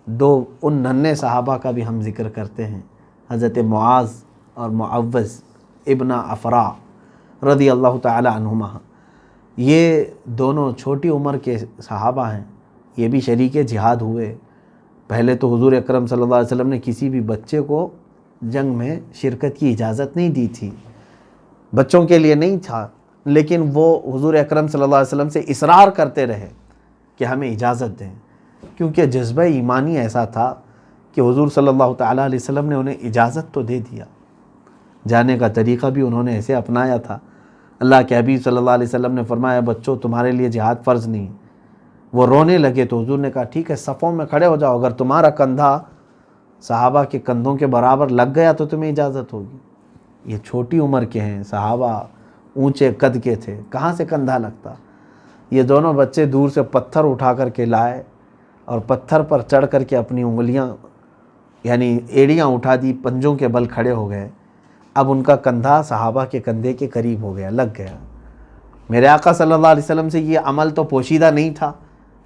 2 ان ننھے صحابہ کا بھی ہم ذکر کرتے ہیں, حضرت معاذ اور معوذ ابن افرا رضی اللہ تعالیٰ عنہما. یہ دونوں چھوٹی عمر کے صحابہ ہیں, یہ بھی شریک جہاد ہوئے. پہلے تو حضور اکرم صلی اللہ علیہ وسلم نے کسی بھی بچے کو جنگ میں شرکت کی اجازت نہیں دی تھی, بچوں کے لیے نہیں تھا, لیکن وہ حضور اکرم صلی اللہ علیہ وسلم سے اصرار کرتے رہے کہ ہمیں اجازت دیں, کیونکہ جذبہ ایمانی ایسا تھا کہ حضور صلی اللہ تعالیٰ علیہ وسلم نے انہیں اجازت تو دے دیا. جانے کا طریقہ بھی انہوں نے ایسے اپنایا تھا. اللہ کے حبیب صلی اللہ علیہ وسلم نے فرمایا بچوں تمہارے لیے جہاد فرض نہیں. وہ رونے لگے تو حضور نے کہا ٹھیک ہے صفوں میں کھڑے ہو جاؤ, اگر تمہارا کندھا صحابہ کے کندھوں کے برابر لگ گیا تو تمہیں اجازت ہوگی. یہ چھوٹی عمر کے ہیں صحابہ, اونچے قد کے تھے, کہاں سے کندھا لگتا. یہ دونوں بچے دور سے پتھر اٹھا کر کے لائے اور پتھر پر چڑھ کر کے اپنی انگلیاں یعنی ایڑیاں اٹھا دی, پنجوں کے بل کھڑے ہو گئے. اب ان کا کندھا صحابہ کے کندھے کے قریب ہو گیا, لگ گیا. میرے آقا صلی اللہ علیہ وسلم سے یہ عمل تو پوشیدہ نہیں تھا,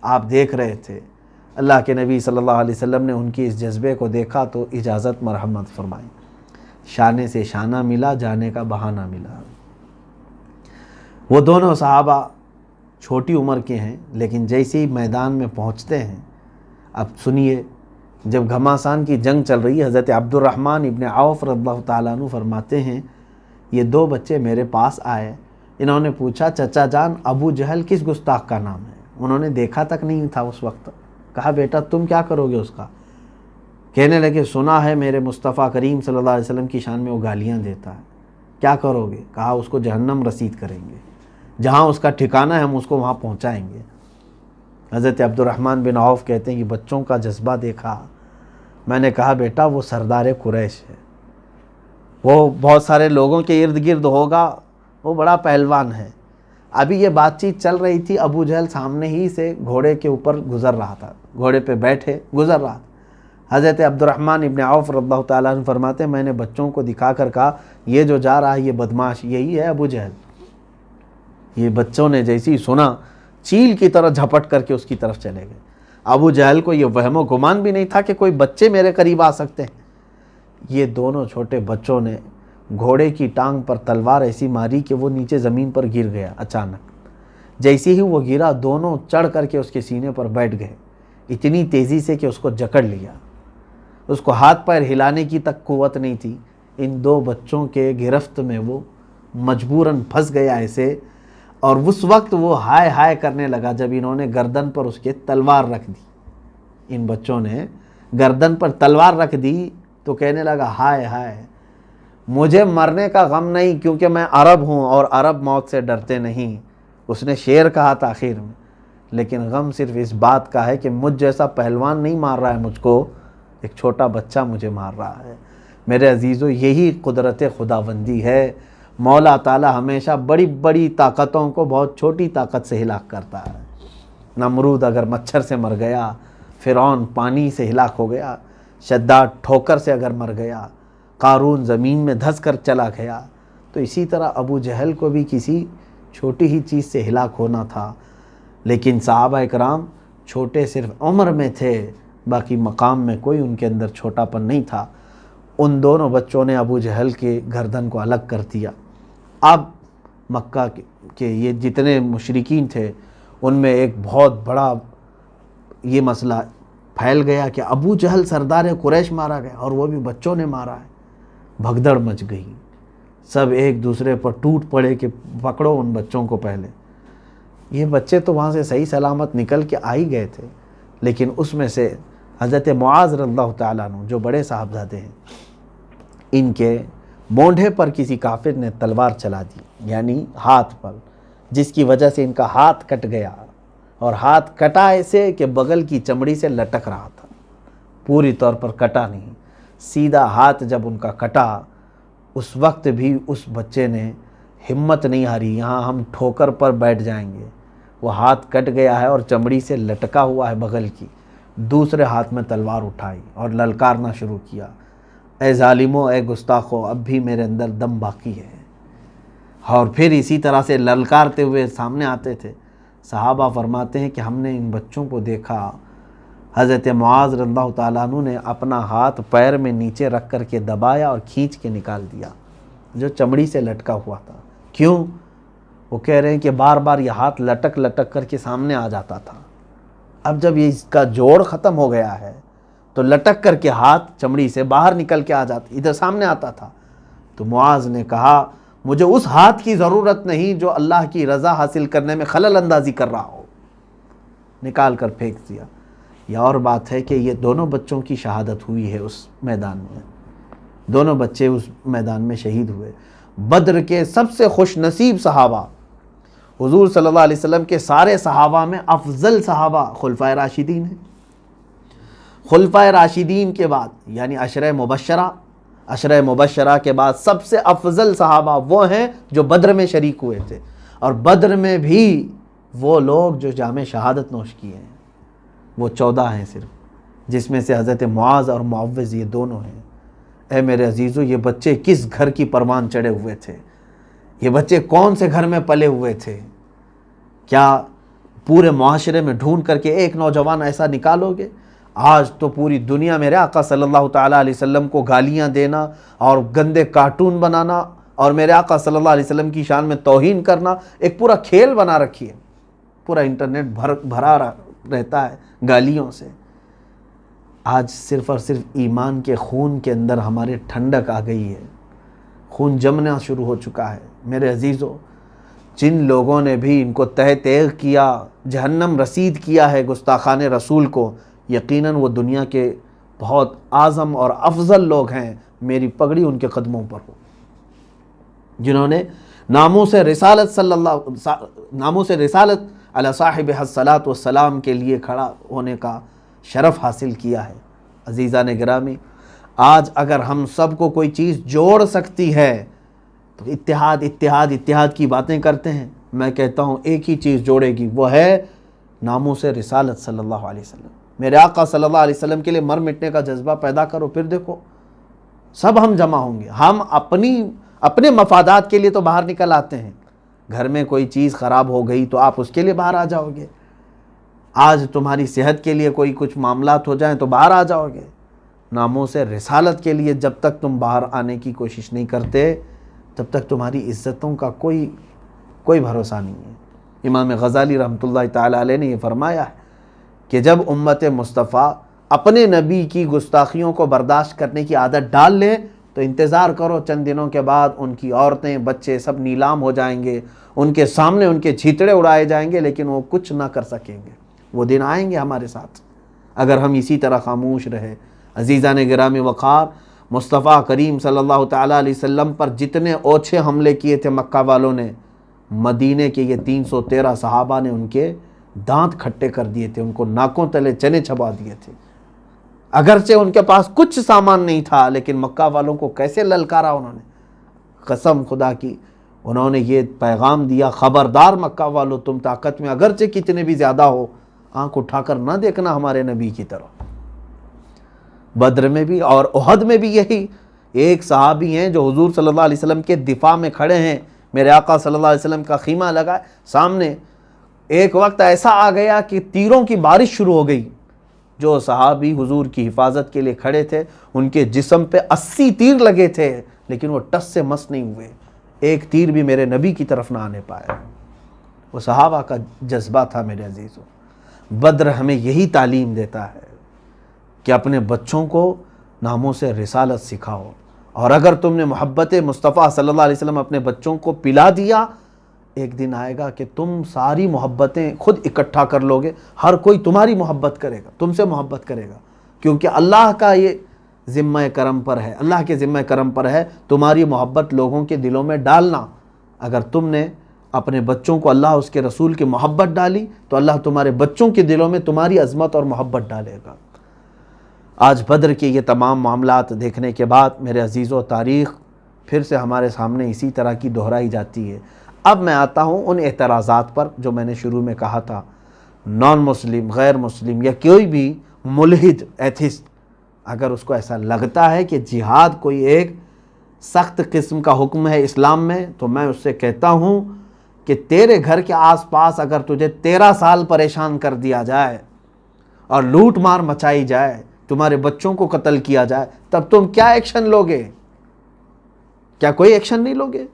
آپ دیکھ رہے تھے. اللہ کے نبی صلی اللہ علیہ وسلم نے ان کی اس جذبے کو دیکھا تو اجازت مرحمت فرمائی. شانے سے شانہ ملا, جانے کا بہانہ ملا. وہ دونوں صحابہ چھوٹی عمر کے ہیں، لیکن جیسے ہی میدان میں پہنچتے ہیں، اب سنیے، جب گھماسان کی جنگ چل رہی ہے، حضرت عبد الرحمن ابن عوف رضی اللہ تعالیٰ عنہ فرماتے ہیں یہ 2 بچے میرے پاس آئے، انہوں نے پوچھا چچا جان ابو جہل کس گستاخ کا نام ہے؟ انہوں نے دیکھا تک نہیں تھا اس وقت۔ کہا بیٹا تم کیا کرو گے اس کا؟ کہنے لگے سنا ہے میرے مصطفیٰ کریم صلی اللہ علیہ وسلم کی شان میں وہ گالیاں دیتا ہے، کیا کرو گے؟ کہا اس کو جہنم رسید کریں گے، جہاں اس کا ٹھکانہ ہے ہم اس کو وہاں پہنچائیں گے۔ حضرت عبد الرحمن بن عوف کہتے ہیں کہ بچوں کا جذبہ دیکھا، میں نے کہا بیٹا وہ سردار قریش ہے، وہ بہت سارے لوگوں کے ارد گرد ہوگا، وہ بڑا پہلوان ہے۔ ابھی یہ بات چیت چل رہی تھی، ابو جہل سامنے ہی سے گھوڑے کے اوپر گزر رہا تھا، گھوڑے پہ بیٹھے گزر رہا تھا۔ حضرت عبد الرحمن ابن عوف رضی اللہ تعالیٰ عنہ فرماتے ہیں میں نے بچوں کو دکھا کر کہا یہ جو جا رہا ہے یہ بدماش یہی ہے ابو جہل۔ یہ بچوں نے جیسی سنا چیل کی طرح جھپٹ کر کے اس کی طرف چلے گئے۔ ابو جہل کو یہ وہم و گمان بھی نہیں تھا کہ کوئی بچے میرے قریب آ سکتے ہیں۔ یہ دونوں چھوٹے بچوں نے گھوڑے کی ٹانگ پر تلوار ایسی ماری کہ وہ نیچے زمین پر گر گیا اچانک۔ جیسے ہی وہ گرا دونوں چڑھ کر کے اس کے سینے پر بیٹھ گئے، اتنی تیزی سے کہ اس کو جکڑ لیا، اس کو ہاتھ پیر ہلانے کی تک قوت نہیں تھی۔ ان 2 بچوں کے گرفت میں وہ مجبوراً پھنس گیا ایسے، اور اس وقت وہ ہائے ہائے کرنے لگا جب انہوں نے گردن پر اس کے تلوار رکھ دی۔ ان بچوں نے گردن پر تلوار رکھ دی تو کہنے لگا ہائے ہائے، مجھے مرنے کا غم نہیں کیونکہ میں عرب ہوں اور عرب موت سے ڈرتے نہیں۔ اس نے شعر کہا تھا آخر میں، لیکن غم صرف اس بات کا ہے کہ مجھ جیسا پہلوان نہیں مار رہا ہے مجھ کو، ایک چھوٹا بچہ مجھے مار رہا ہے۔ میرے عزیزو یہی قدرت خداوندی ہے، مولا تعالیٰ ہمیشہ بڑی بڑی طاقتوں کو بہت چھوٹی طاقت سے ہلاک کرتا ہے۔ نمرود اگر مچھر سے مر گیا، فرعون پانی سے ہلاک ہو گیا، شداد ٹھوکر سے اگر مر گیا، قارون زمین میں دھس کر چلا گیا، تو اسی طرح ابو جہل کو بھی کسی چھوٹی ہی چیز سے ہلاک ہونا تھا۔ لیکن صحابہ اکرام چھوٹے صرف عمر میں تھے، باقی مقام میں کوئی ان کے اندر چھوٹا پن نہیں تھا۔ ان دونوں بچوں نے ابو جہل کے گردن کو الگ کر دیا۔ اب مکہ کے یہ جتنے مشرکین تھے ان میں ایک بہت بڑا یہ مسئلہ پھیل گیا کہ ابو جہل سردار قریش مارا گیا اور وہ بھی بچوں نے مارا ہے۔ بھگدڑ مچ گئی، سب ایک دوسرے پر ٹوٹ پڑے کہ پکڑو ان بچوں کو پہلے۔ یہ بچے تو وہاں سے صحیح سلامت نکل کے آ ہی گئے تھے، لیکن اس میں سے حضرت معاذ رضی اللہ تعالیٰ عنہ جو بڑے صاحبزادے ہیں، ان کے مونڈھے پر کسی کافر نے تلوار چلا دی، یعنی ہاتھ پر، جس کی وجہ سے ان کا ہاتھ کٹ گیا، اور ہاتھ کٹا ایسے کہ بغل کی چمڑی سے لٹک رہا تھا، پوری طور پر کٹا نہیں، سیدھا ہاتھ جب ان کا کٹا، اس وقت بھی اس بچے نے ہمت نہیں ہاری، یہاں ہم ٹھوکر پر بیٹھ جائیں گے۔ وہ ہاتھ کٹ گیا ہے اور چمڑی سے لٹکا ہوا ہے بغل کی، دوسرے ہاتھ میں تلوار اٹھائی اور للکارنا شروع کیا، اے ظالمو، اے گستاخو، اب بھی میرے اندر دم باقی ہے۔ اور پھر اسی طرح سے للکارتے ہوئے سامنے آتے تھے۔ صحابہ فرماتے ہیں کہ ہم نے ان بچوں کو دیکھا، حضرت معاذ رضی اللہ تعالیٰ عنہ نے اپنا ہاتھ پیر میں نیچے رکھ کر کے دبایا اور کھینچ کے نکال دیا جو چمڑی سے لٹکا ہوا تھا۔ کیوں؟ وہ کہہ رہے ہیں کہ بار بار یہ ہاتھ لٹک لٹک کر کے سامنے آ جاتا تھا، اب جب یہ اس کا جوڑ ختم ہو گیا ہے تو لٹک کر کے ہاتھ چمڑی سے باہر نکل کے آ جاتا، ادھر سامنے آتا تھا۔ تو معاذ نے کہا مجھے اس ہاتھ کی ضرورت نہیں جو اللہ کی رضا حاصل کرنے میں خلل اندازی کر رہا ہو، نکال کر پھینک دیا۔ یہ اور بات ہے کہ یہ دونوں بچوں کی شہادت ہوئی ہے اس میدان میں، دونوں بچے اس میدان میں شہید ہوئے۔ بدر کے سب سے خوش نصیب صحابہ، حضور صلی اللہ علیہ وسلم کے سارے صحابہ میں افضل صحابہ خلفائے راشدین ہیں۔ خلفائے راشدین کے بعد یعنی عشرہ مبشرہ کے بعد سب سے افضل صحابہ وہ ہیں جو بدر میں شریک ہوئے تھے، اور بدر میں بھی وہ لوگ جو جام شہادت نوش کیے ہیں وہ 14 ہیں صرف، جس میں سے حضرت معاذ اور معوذ یہ دونوں ہیں۔ اے میرے عزیزو، یہ بچے کس گھر کی پروان چڑھے ہوئے تھے، یہ بچے کون سے گھر میں پلے ہوئے تھے؟ کیا پورے معاشرے میں ڈھونڈ کر کے ایک نوجوان ایسا نکالو گے؟ آج تو پوری دنیا میرے آقا صلی اللہ تعالیٰ علیہ وسلم کو گالیاں دینا اور گندے کارٹون بنانا اور میرے آقا صلی اللہ علیہ وسلم کی شان میں توہین کرنا ایک پورا کھیل بنا رکھی ہے۔ پورا انٹرنیٹ بھرا رہتا ہے گالیوں سے۔ آج صرف اور صرف ایمان کے خون کے اندر ہمارے ٹھنڈک آ گئی ہے، خون جمنا شروع ہو چکا ہے۔ میرے عزیزو، جن لوگوں نے بھی ان کو تہ تیغ کیا، جہنم رسید کیا ہے گستاخان رسول کو، یقیناً وہ دنیا کے بہت اعظم اور افضل لوگ ہیں۔ میری پگڑی ان کے قدموں پر ہو، جنہوں نے ناموس رسالت علی صاحب الصلاۃ والسلام کے لیے کھڑا ہونے کا شرف حاصل کیا ہے۔ عزیزان گرامی، آج اگر ہم سب کو کوئی چیز جوڑ سکتی ہے تو اتحاد اتحاد اتحاد کی باتیں کرتے ہیں۔ میں کہتا ہوں ایک ہی چیز جوڑے گی، وہ ہے ناموس رسالت صلی اللہ علیہ وسلم۔ میرے آقا صلی اللہ علیہ وسلم کے لیے مر مٹنے کا جذبہ پیدا کرو، پھر دیکھو سب ہم جمع ہوں گے۔ ہم اپنے مفادات کے لیے تو باہر نکل آتے ہیں، گھر میں کوئی چیز خراب ہو گئی تو آپ اس کے لیے باہر آ جاؤ گے، آج تمہاری صحت کے لیے کوئی کچھ معاملات ہو جائیں تو باہر آ جاؤ گے۔ ناموس رسالت کے لیے جب تک تم باہر آنے کی کوشش نہیں کرتے، تب تک تمہاری عزتوں کا کوئی بھروسہ نہیں ہے۔ امام غزالی رحمۃ اللہ تعالیٰ علیہ نے یہ فرمایا ہے کہ جب امت مصطفیٰ اپنے نبی کی گستاخیوں کو برداشت کرنے کی عادت ڈال لیں تو انتظار کرو، چند دنوں کے بعد ان کی عورتیں بچے سب نیلام ہو جائیں گے، ان کے سامنے ان کے چھیتڑے اڑائے جائیں گے، لیکن وہ کچھ نہ کر سکیں گے۔ وہ دن آئیں گے ہمارے ساتھ اگر ہم اسی طرح خاموش رہے۔ عزیزان گرامی وقار، مصطفیٰ کریم صلی اللہ تعالیٰ علیہ وسلم پر جتنے اوچھے حملے کیے تھے مکہ والوں نے، مدینے کے یہ 313 صحابہ نے ان کے دانت کھٹے کر دیے تھے، ان کو ناکوں تلے چنے چبا دیے تھے۔ اگرچہ ان کے پاس کچھ سامان نہیں تھا، لیکن مکہ والوں کو کیسے للکارا انہوں نے، قسم خدا کی انہوں نے یہ پیغام دیا، خبردار مکہ والوں، تم طاقت میں اگرچہ کتنے بھی زیادہ ہو، آنکھ اٹھا کر نہ دیکھنا ہمارے نبی کی طرف۔ بدر میں بھی اور احد میں بھی یہی ایک صحابی ہیں جو حضور صلی اللہ علیہ وسلم کے دفاع میں کھڑے ہیں، میرے آقا صلی اللہ علیہ وسلم کا خیمہ لگا سامنے۔ ایک وقت ایسا آ گیا کہ تیروں کی بارش شروع ہو گئی، جو صحابی حضور کی حفاظت کے لیے کھڑے تھے ان کے جسم پہ 80 تیر لگے تھے، لیکن وہ ٹس سے مس نہیں ہوئے، ایک تیر بھی میرے نبی کی طرف نہ آنے پایا۔ وہ صحابہ کا جذبہ تھا۔ میرے عزیزوں، بدر ہمیں یہی تعلیم دیتا ہے کہ اپنے بچوں کو ناموس رسالت سکھاؤ، اور اگر تم نے محبت مصطفیٰ صلی اللہ علیہ وسلم اپنے بچوں کو پلا دیا، ایک دن آئے گا کہ تم ساری محبتیں خود اکٹھا کر لوگے، ہر کوئی تمہاری محبت کرے گا، تم سے محبت کرے گا، کیونکہ اللہ کا یہ ذمہ کرم پر ہے، اللہ کے ذمہ کرم پر ہے تمہاری محبت لوگوں کے دلوں میں ڈالنا۔ اگر تم نے اپنے بچوں کو اللہ اس کے رسول کی محبت ڈالی تو اللہ تمہارے بچوں کے دلوں میں تمہاری عظمت اور محبت ڈالے گا۔ آج بدر کے یہ تمام معاملات دیکھنے کے بعد میرے عزیزو، تاریخ پھر سے ہمارے سامنے اسی طرح کی دہرائی جاتی ہے۔ اب میں آتا ہوں ان اعتراضات پر جو میں نے شروع میں کہا تھا۔ نان مسلم، غیر مسلم یا کوئی بھی ملحد ایتھسٹ اگر اس کو ایسا لگتا ہے کہ جہاد کوئی ایک سخت قسم کا حکم ہے اسلام میں، تو میں اس سے کہتا ہوں کہ تیرے گھر کے آس پاس اگر تجھے 13 سال پریشان کر دیا جائے اور لوٹ مار مچائی جائے، تمہارے بچوں کو قتل کیا جائے، تب تم کیا ایکشن لوگے؟ کیا کوئی ایکشن نہیں لوگے؟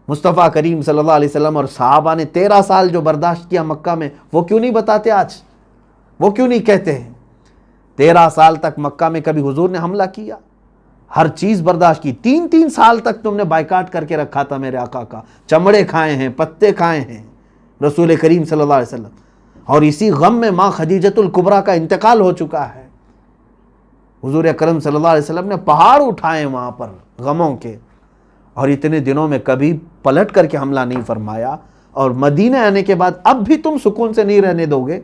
مصطفیٰ کریم صلی اللہ علیہ وسلم اور صحابہ نے 13 سال جو برداشت کیا مکہ میں، وہ کیوں نہیں بتاتے آج؟ وہ کیوں نہیں کہتے ہیں؟ 13 سال تک مکہ میں کبھی حضور نے حملہ کیا؟ ہر چیز برداشت کی۔ 3 سال تک تم نے بائیکاٹ کر کے رکھا تھا میرے آقا کا، چمڑے کھائے ہیں، پتے کھائے ہیں رسول کریم صلی اللہ علیہ وسلم، اور اسی غم میں ماں خدیجۃ الکبریٰ کا انتقال ہو چکا ہے۔ حضور اکرم صلی اللہ علیہ وسلم نے پہاڑ اٹھائے وہاں پر غموں کے، اور اتنے دنوں میں کبھی پلٹ کر کے حملہ نہیں فرمایا، اور مدینہ آنے کے بعد اب بھی تم سکون سے نہیں رہنے دو گے،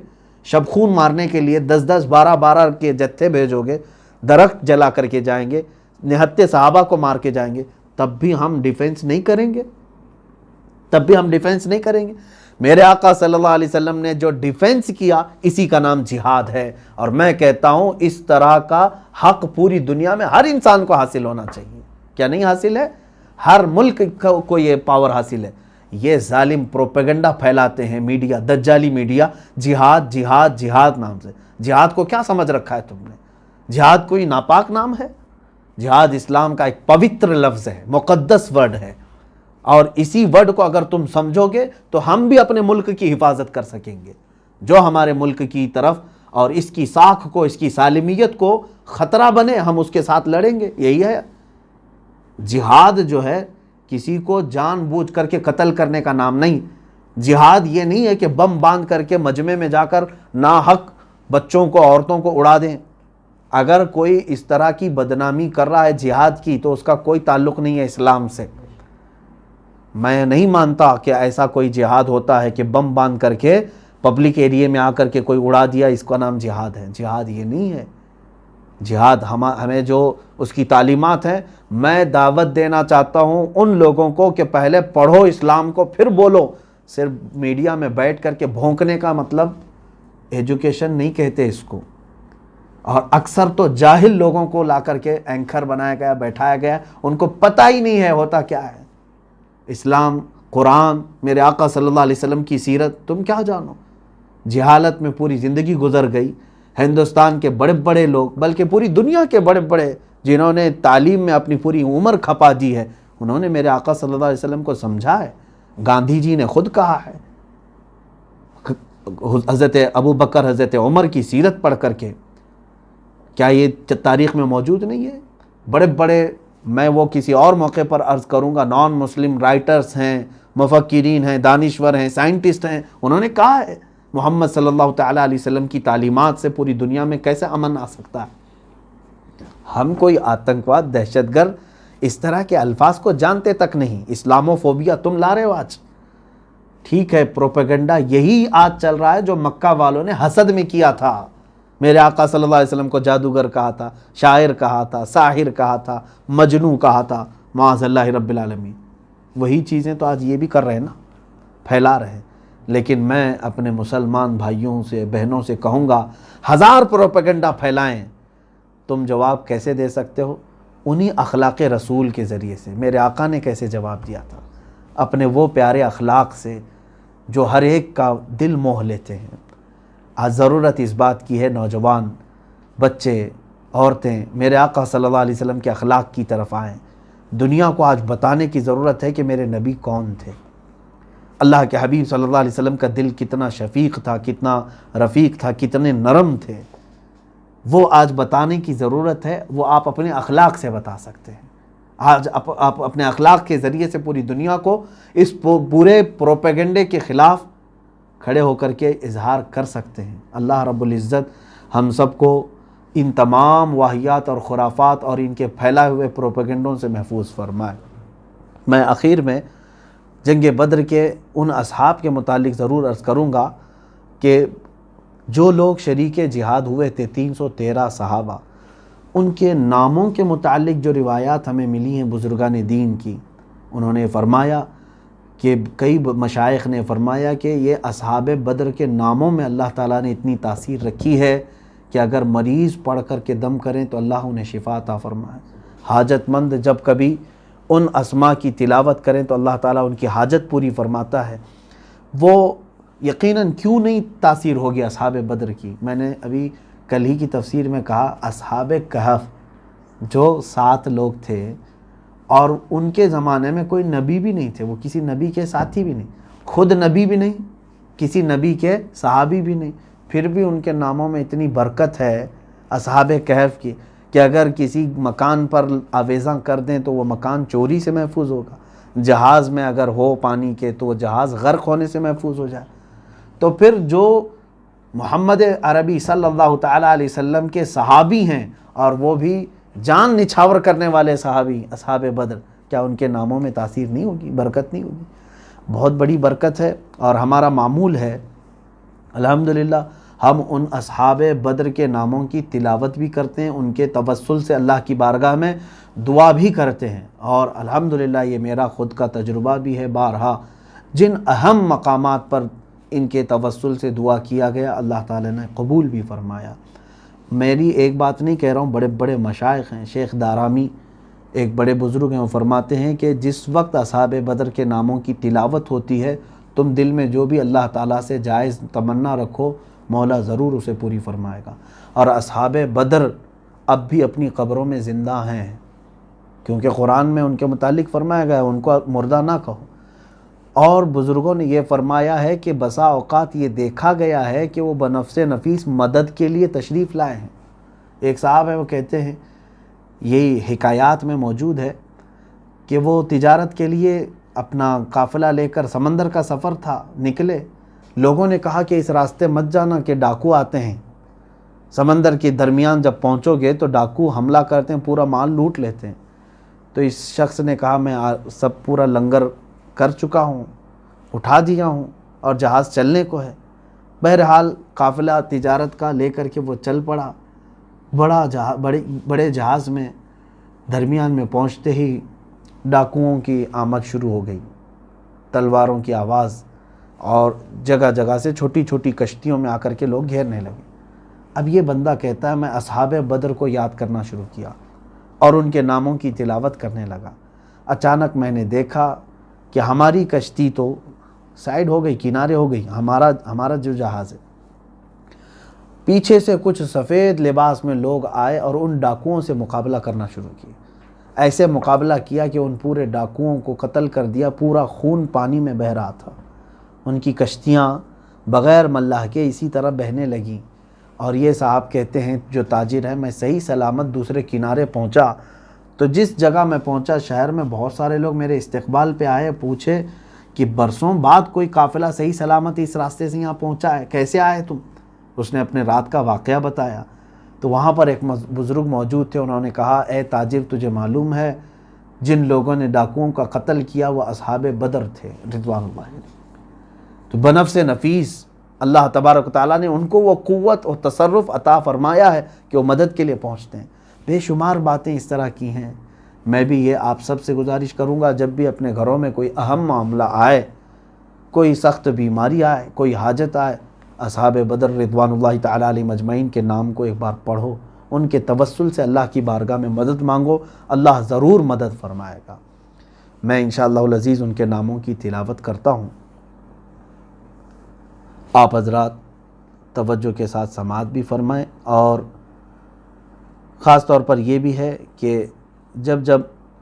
شب خون مارنے کے لیے 10 12 کے جتھے بھیجو گے، درخت جلا کر کے جائیں گے، نہتے صحابہ کو مار کے جائیں گے، تب بھی ہم ڈیفنس نہیں کریں گے؟ تب بھی ہم ڈیفنس نہیں کریں گے؟ میرے آقا صلی اللہ علیہ وسلم نے جو ڈیفنس کیا، اسی کا نام جہاد ہے، اور میں کہتا ہوں اس طرح کا حق پوری دنیا میں ہر انسان کو حاصل ہونا چاہیے۔ کیا نہیں حاصل ہے؟ ہر ملک کو یہ پاور حاصل ہے۔ یہ ظالم پروپیگنڈا پھیلاتے ہیں میڈیا، دجالی میڈیا، جہاد جہاد جہاد نام سے۔ جہاد کو کیا سمجھ رکھا ہے تم نے؟ جہاد کوئی ناپاک نام ہے؟ جہاد اسلام کا ایک پوتر لفظ ہے، مقدس ورڈ ہے، اور اسی ورڈ کو اگر تم سمجھو گے تو ہم بھی اپنے ملک کی حفاظت کر سکیں گے۔ جو ہمارے ملک کی طرف اور اس کی ساکھ کو، اس کی سالمیت کو خطرہ بنے، ہم اس کے ساتھ لڑیں گے۔ یہی ہے جہاد جو ہے، کسی کو جان بوجھ کر کے قتل کرنے کا نام نہیں۔ جہاد یہ نہیں ہے کہ بم باندھ کر کے مجمع میں جا کر ناحق بچوں کو، عورتوں کو اڑا دیں۔ اگر کوئی اس طرح کی بدنامی کر رہا ہے جہاد کی تو اس کا کوئی تعلق نہیں ہے اسلام سے۔ میں نہیں مانتا کہ ایسا کوئی جہاد ہوتا ہے کہ بم باندھ کر کے پبلک ایریے میں آ کر کے کوئی اڑا دیا، اس کا نام جہاد ہے۔ جہاد یہ نہیں ہے۔ جہاد ہمیں جو اس کی تعلیمات ہیں، میں دعوت دینا چاہتا ہوں ان لوگوں کو کہ پہلے پڑھو اسلام کو پھر بولو۔ صرف میڈیا میں بیٹھ کر کے بھونکنے کا مطلب ایجوکیشن نہیں کہتے اس کو۔ اور اکثر تو جاہل لوگوں کو لا کر کے اینکر بنایا گیا، بیٹھایا گیا، ان کو پتہ ہی نہیں ہے ہوتا کیا ہے اسلام، قرآن، میرے آقا صلی اللہ علیہ وسلم کی سیرت، تم کیا جانو۔ جہالت میں پوری زندگی گزر گئی۔ ہندوستان کے بڑے بڑے لوگ، بلکہ پوری دنیا کے بڑے بڑے جنہوں نے تعلیم میں اپنی پوری عمر کھپا دی ہے، انہوں نے میرے آقا صلی اللہ علیہ وسلم کو سمجھا ہے۔ گاندھی جی نے خود کہا ہے، حضرت ابو بکر، حضرت عمر کی سیرت پڑھ کر کے، کیا یہ تاریخ میں موجود نہیں ہے؟ بڑے بڑے، میں وہ کسی اور موقع پر عرض کروں گا، نان مسلم رائٹرز ہیں، مفکرین ہیں، دانشور ہیں، سائنٹسٹ ہیں، انہوں نے کہا ہے محمد صلی اللہ تعالیٰ علیہ وسلم کی تعلیمات سے پوری دنیا میں کیسے امن آ سکتا ہے۔ ہم کوئی آتنکواد، دہشت گرد، اس طرح کے الفاظ کو جانتے تک نہیں۔ اسلاموفوبیا تم لا رہے ہو آج، ٹھیک ہے، پروپیگنڈا یہی آج چل رہا ہے جو مکہ والوں نے حسد میں کیا تھا۔ میرے آقا صلی اللہ علیہ وسلم کو جادوگر کہا تھا، شاعر کہا تھا، ساحر کہا تھا، مجنوں کہا تھا، معاذ اللہ رب العالمین۔ وہی چیزیں تو آج یہ بھی کر رہے ہیں نا، پھیلا رہے ہیں۔ لیکن میں اپنے مسلمان بھائیوں سے، بہنوں سے کہوں گا، ہزار پروپیگنڈا پھیلائیں، تم جواب کیسے دے سکتے ہو؟ انہی اخلاق رسول کے ذریعے سے۔ میرے آقا نے کیسے جواب دیا تھا؟ اپنے وہ پیارے اخلاق سے جو ہر ایک کا دل موہ لیتے ہیں۔ آج ضرورت اس بات کی ہے، نوجوان، بچے، عورتیں میرے آقا صلی اللہ علیہ وسلم کے اخلاق کی طرف آئیں۔ دنیا کو آج بتانے کی ضرورت ہے کہ میرے نبی کون تھے۔ اللہ کے حبیب صلی اللہ علیہ وسلم کا دل کتنا شفیق تھا، کتنا رفیق تھا، کتنے نرم تھے، وہ آج بتانے کی ضرورت ہے۔ وہ آپ اپنے اخلاق سے بتا سکتے ہیں۔ آج آپ اپنے اخلاق کے ذریعے سے پوری دنیا کو اس پورے پروپیگنڈے کے خلاف کھڑے ہو کر کے اظہار کر سکتے ہیں۔ اللہ رب العزت ہم سب کو ان تمام واہیات اور خرافات اور ان کے پھیلائے ہوئے پروپیگنڈوں سے محفوظ فرمائے۔ میں آخر میں جنگ بدر کے ان اصحاب کے متعلق ضرور عرض کروں گا کہ جو لوگ شریک جہاد ہوئے تھے، 313 صحابہ، ان کے ناموں کے متعلق جو روایات ہمیں ملی ہیں بزرگان دین کی، انہوں نے فرمایا کہ کئی مشائخ نے فرمایا کہ یہ اصحاب بدر کے ناموں میں اللہ تعالیٰ نے اتنی تاثیر رکھی ہے کہ اگر مریض پڑھ کر کے دم کریں تو اللہ انہیں شفا عطا فرمائے۔ حاجت مند جب کبھی ان اسماء کی تلاوت کریں تو اللہ تعالیٰ ان کی حاجت پوری فرماتا ہے۔ وہ یقیناً کیوں نہیں تاثیر ہوگی اصحاب بدر کی؟ میں نے ابھی کل ہی کی تفسیر میں کہا، اصحاب کہف جو 7 لوگ تھے اور ان کے زمانے میں کوئی نبی بھی نہیں تھے، وہ کسی نبی کے ساتھی بھی نہیں، خود نبی بھی نہیں، کسی نبی کے صحابی بھی نہیں، پھر بھی ان کے ناموں میں اتنی برکت ہے اصحاب کہف کی کہ اگر کسی مکان پر آویزاں کر دیں تو وہ مکان چوری سے محفوظ ہوگا، جہاز میں اگر ہو پانی کے تو وہ جہاز غرق ہونے سے محفوظ ہو جائے۔ تو پھر جو محمد عربی صلی اللہ تعالیٰ علیہ وسلم کے صحابی ہیں، اور وہ بھی جان نچھاور کرنے والے صحابی اصحاب بدر، کیا ان کے ناموں میں تاثیر نہیں ہوگی، برکت نہیں ہوگی؟ بہت بڑی برکت ہے، اور ہمارا معمول ہے الحمدللہ ہم ان اصحاب بدر کے ناموں کی تلاوت بھی کرتے ہیں، ان کے توسل سے اللہ کی بارگاہ میں دعا بھی کرتے ہیں، اور الحمدللہ یہ میرا خود کا تجربہ بھی ہے، بارہا جن اہم مقامات پر ان کے توسل سے دعا کیا گیا اللہ تعالیٰ نے قبول بھی فرمایا۔ میری ایک بات نہیں کہہ رہا ہوں، بڑے بڑے مشائخ ہیں، شیخ دارامی ایک بڑے بزرگ ہیں، وہ فرماتے ہیں کہ جس وقت اصحاب بدر کے ناموں کی تلاوت ہوتی ہے، تم دل میں جو بھی اللہ تعالیٰ سے جائز تمنا رکھو، مولا ضرور اسے پوری فرمائے گا۔ اور اصحاب بدر اب بھی اپنی قبروں میں زندہ ہیں، کیونکہ قرآن میں ان کے متعلق فرمایا گیا ہے ان کو مردہ نہ کہو۔ اور بزرگوں نے یہ فرمایا ہے کہ بسا اوقات یہ دیکھا گیا ہے کہ وہ بنفس نفیس مدد کے لیے تشریف لائے ہیں۔ ایک صاحب ہے، وہ کہتے ہیں، یہی حکایات میں موجود ہے کہ وہ تجارت کے لیے اپنا قافلہ لے کر سمندر کا سفر تھا، نکلے، لوگوں نے کہا کہ اس راستے مت جانا کہ ڈاکو آتے ہیں، سمندر کے درمیان جب پہنچو گے تو ڈاکو حملہ کرتے ہیں، پورا مال لوٹ لیتے ہیں۔ تو اس شخص نے کہا میں سب پورا لنگر کر چکا ہوں، اٹھا دیا ہوں اور جہاز چلنے کو ہے۔ بہرحال قافلہ تجارت کا لے کر کے وہ چل پڑا، بڑے جہاز میں درمیان میں پہنچتے ہی ڈاکوؤں کی آمد شروع ہو گئی، تلواروں کی آواز، اور جگہ جگہ سے چھوٹی چھوٹی کشتیوں میں آ کر کے لوگ گھیرنے لگے۔ اب یہ بندہ کہتا ہے میں اصحاب بدر کو یاد کرنا شروع کیا اور ان کے ناموں کی تلاوت کرنے لگا۔ اچانک میں نے دیکھا کہ ہماری کشتی تو سائیڈ ہو گئی، کنارے ہو گئی، ہمارا جو جہاز ہے۔ پیچھے سے کچھ سفید لباس میں لوگ آئے اور ان ڈاکوؤں سے مقابلہ کرنا شروع کیا۔ ایسے مقابلہ کیا کہ ان پورے ڈاکوؤں کو قتل کر دیا، پورا خون پانی میں بہہ رہا تھا، ان کی کشتیاں بغیر ملاح کے اسی طرح بہنے لگیں۔ اور یہ صاحب کہتے ہیں جو تاجر ہے، میں صحیح سلامت دوسرے کنارے پہنچا تو جس جگہ میں پہنچا شہر میں بہت سارے لوگ میرے استقبال پہ آئے، پوچھے کہ برسوں بعد کوئی قافلہ صحیح سلامت اس راستے سے یہاں پہنچا ہے، کیسے آئے تم؟ اس نے اپنے رات کا واقعہ بتایا۔ تو وہاں پر ایک بزرگ موجود تھے، انہوں نے کہا اے تاجر تجھے معلوم ہے جن لوگوں نے ڈاکوؤں کا قتل کیا وہ اصحاب بدر تھے رضوان اللہ علیہ۔ تو بنفس نفیس اللہ تبارک و تعالیٰ نے ان کو وہ قوت اور تصرف عطا فرمایا ہے کہ وہ مدد کے لیے پہنچتے ہیں۔ بے شمار باتیں اس طرح کی ہیں۔ میں بھی یہ آپ سب سے گزارش کروں گا، جب بھی اپنے گھروں میں کوئی اہم معاملہ آئے، کوئی سخت بیماری آئے، کوئی حاجت آئے، اصحاب بدر رضوان اللہ تعالیٰ علیہ مجمعین کے نام کو ایک بار پڑھو، ان کے توسل سے اللہ کی بارگاہ میں مدد مانگو، اللہ ضرور مدد فرمائے گا۔ میں انشاءاللہ العزیز ان کے ناموں کی تلاوت کرتا ہوں، آپ حضرات توجہ کے ساتھ سماعت بھی فرمائیں، اور خاص طور پر یہ بھی ہے کہ جب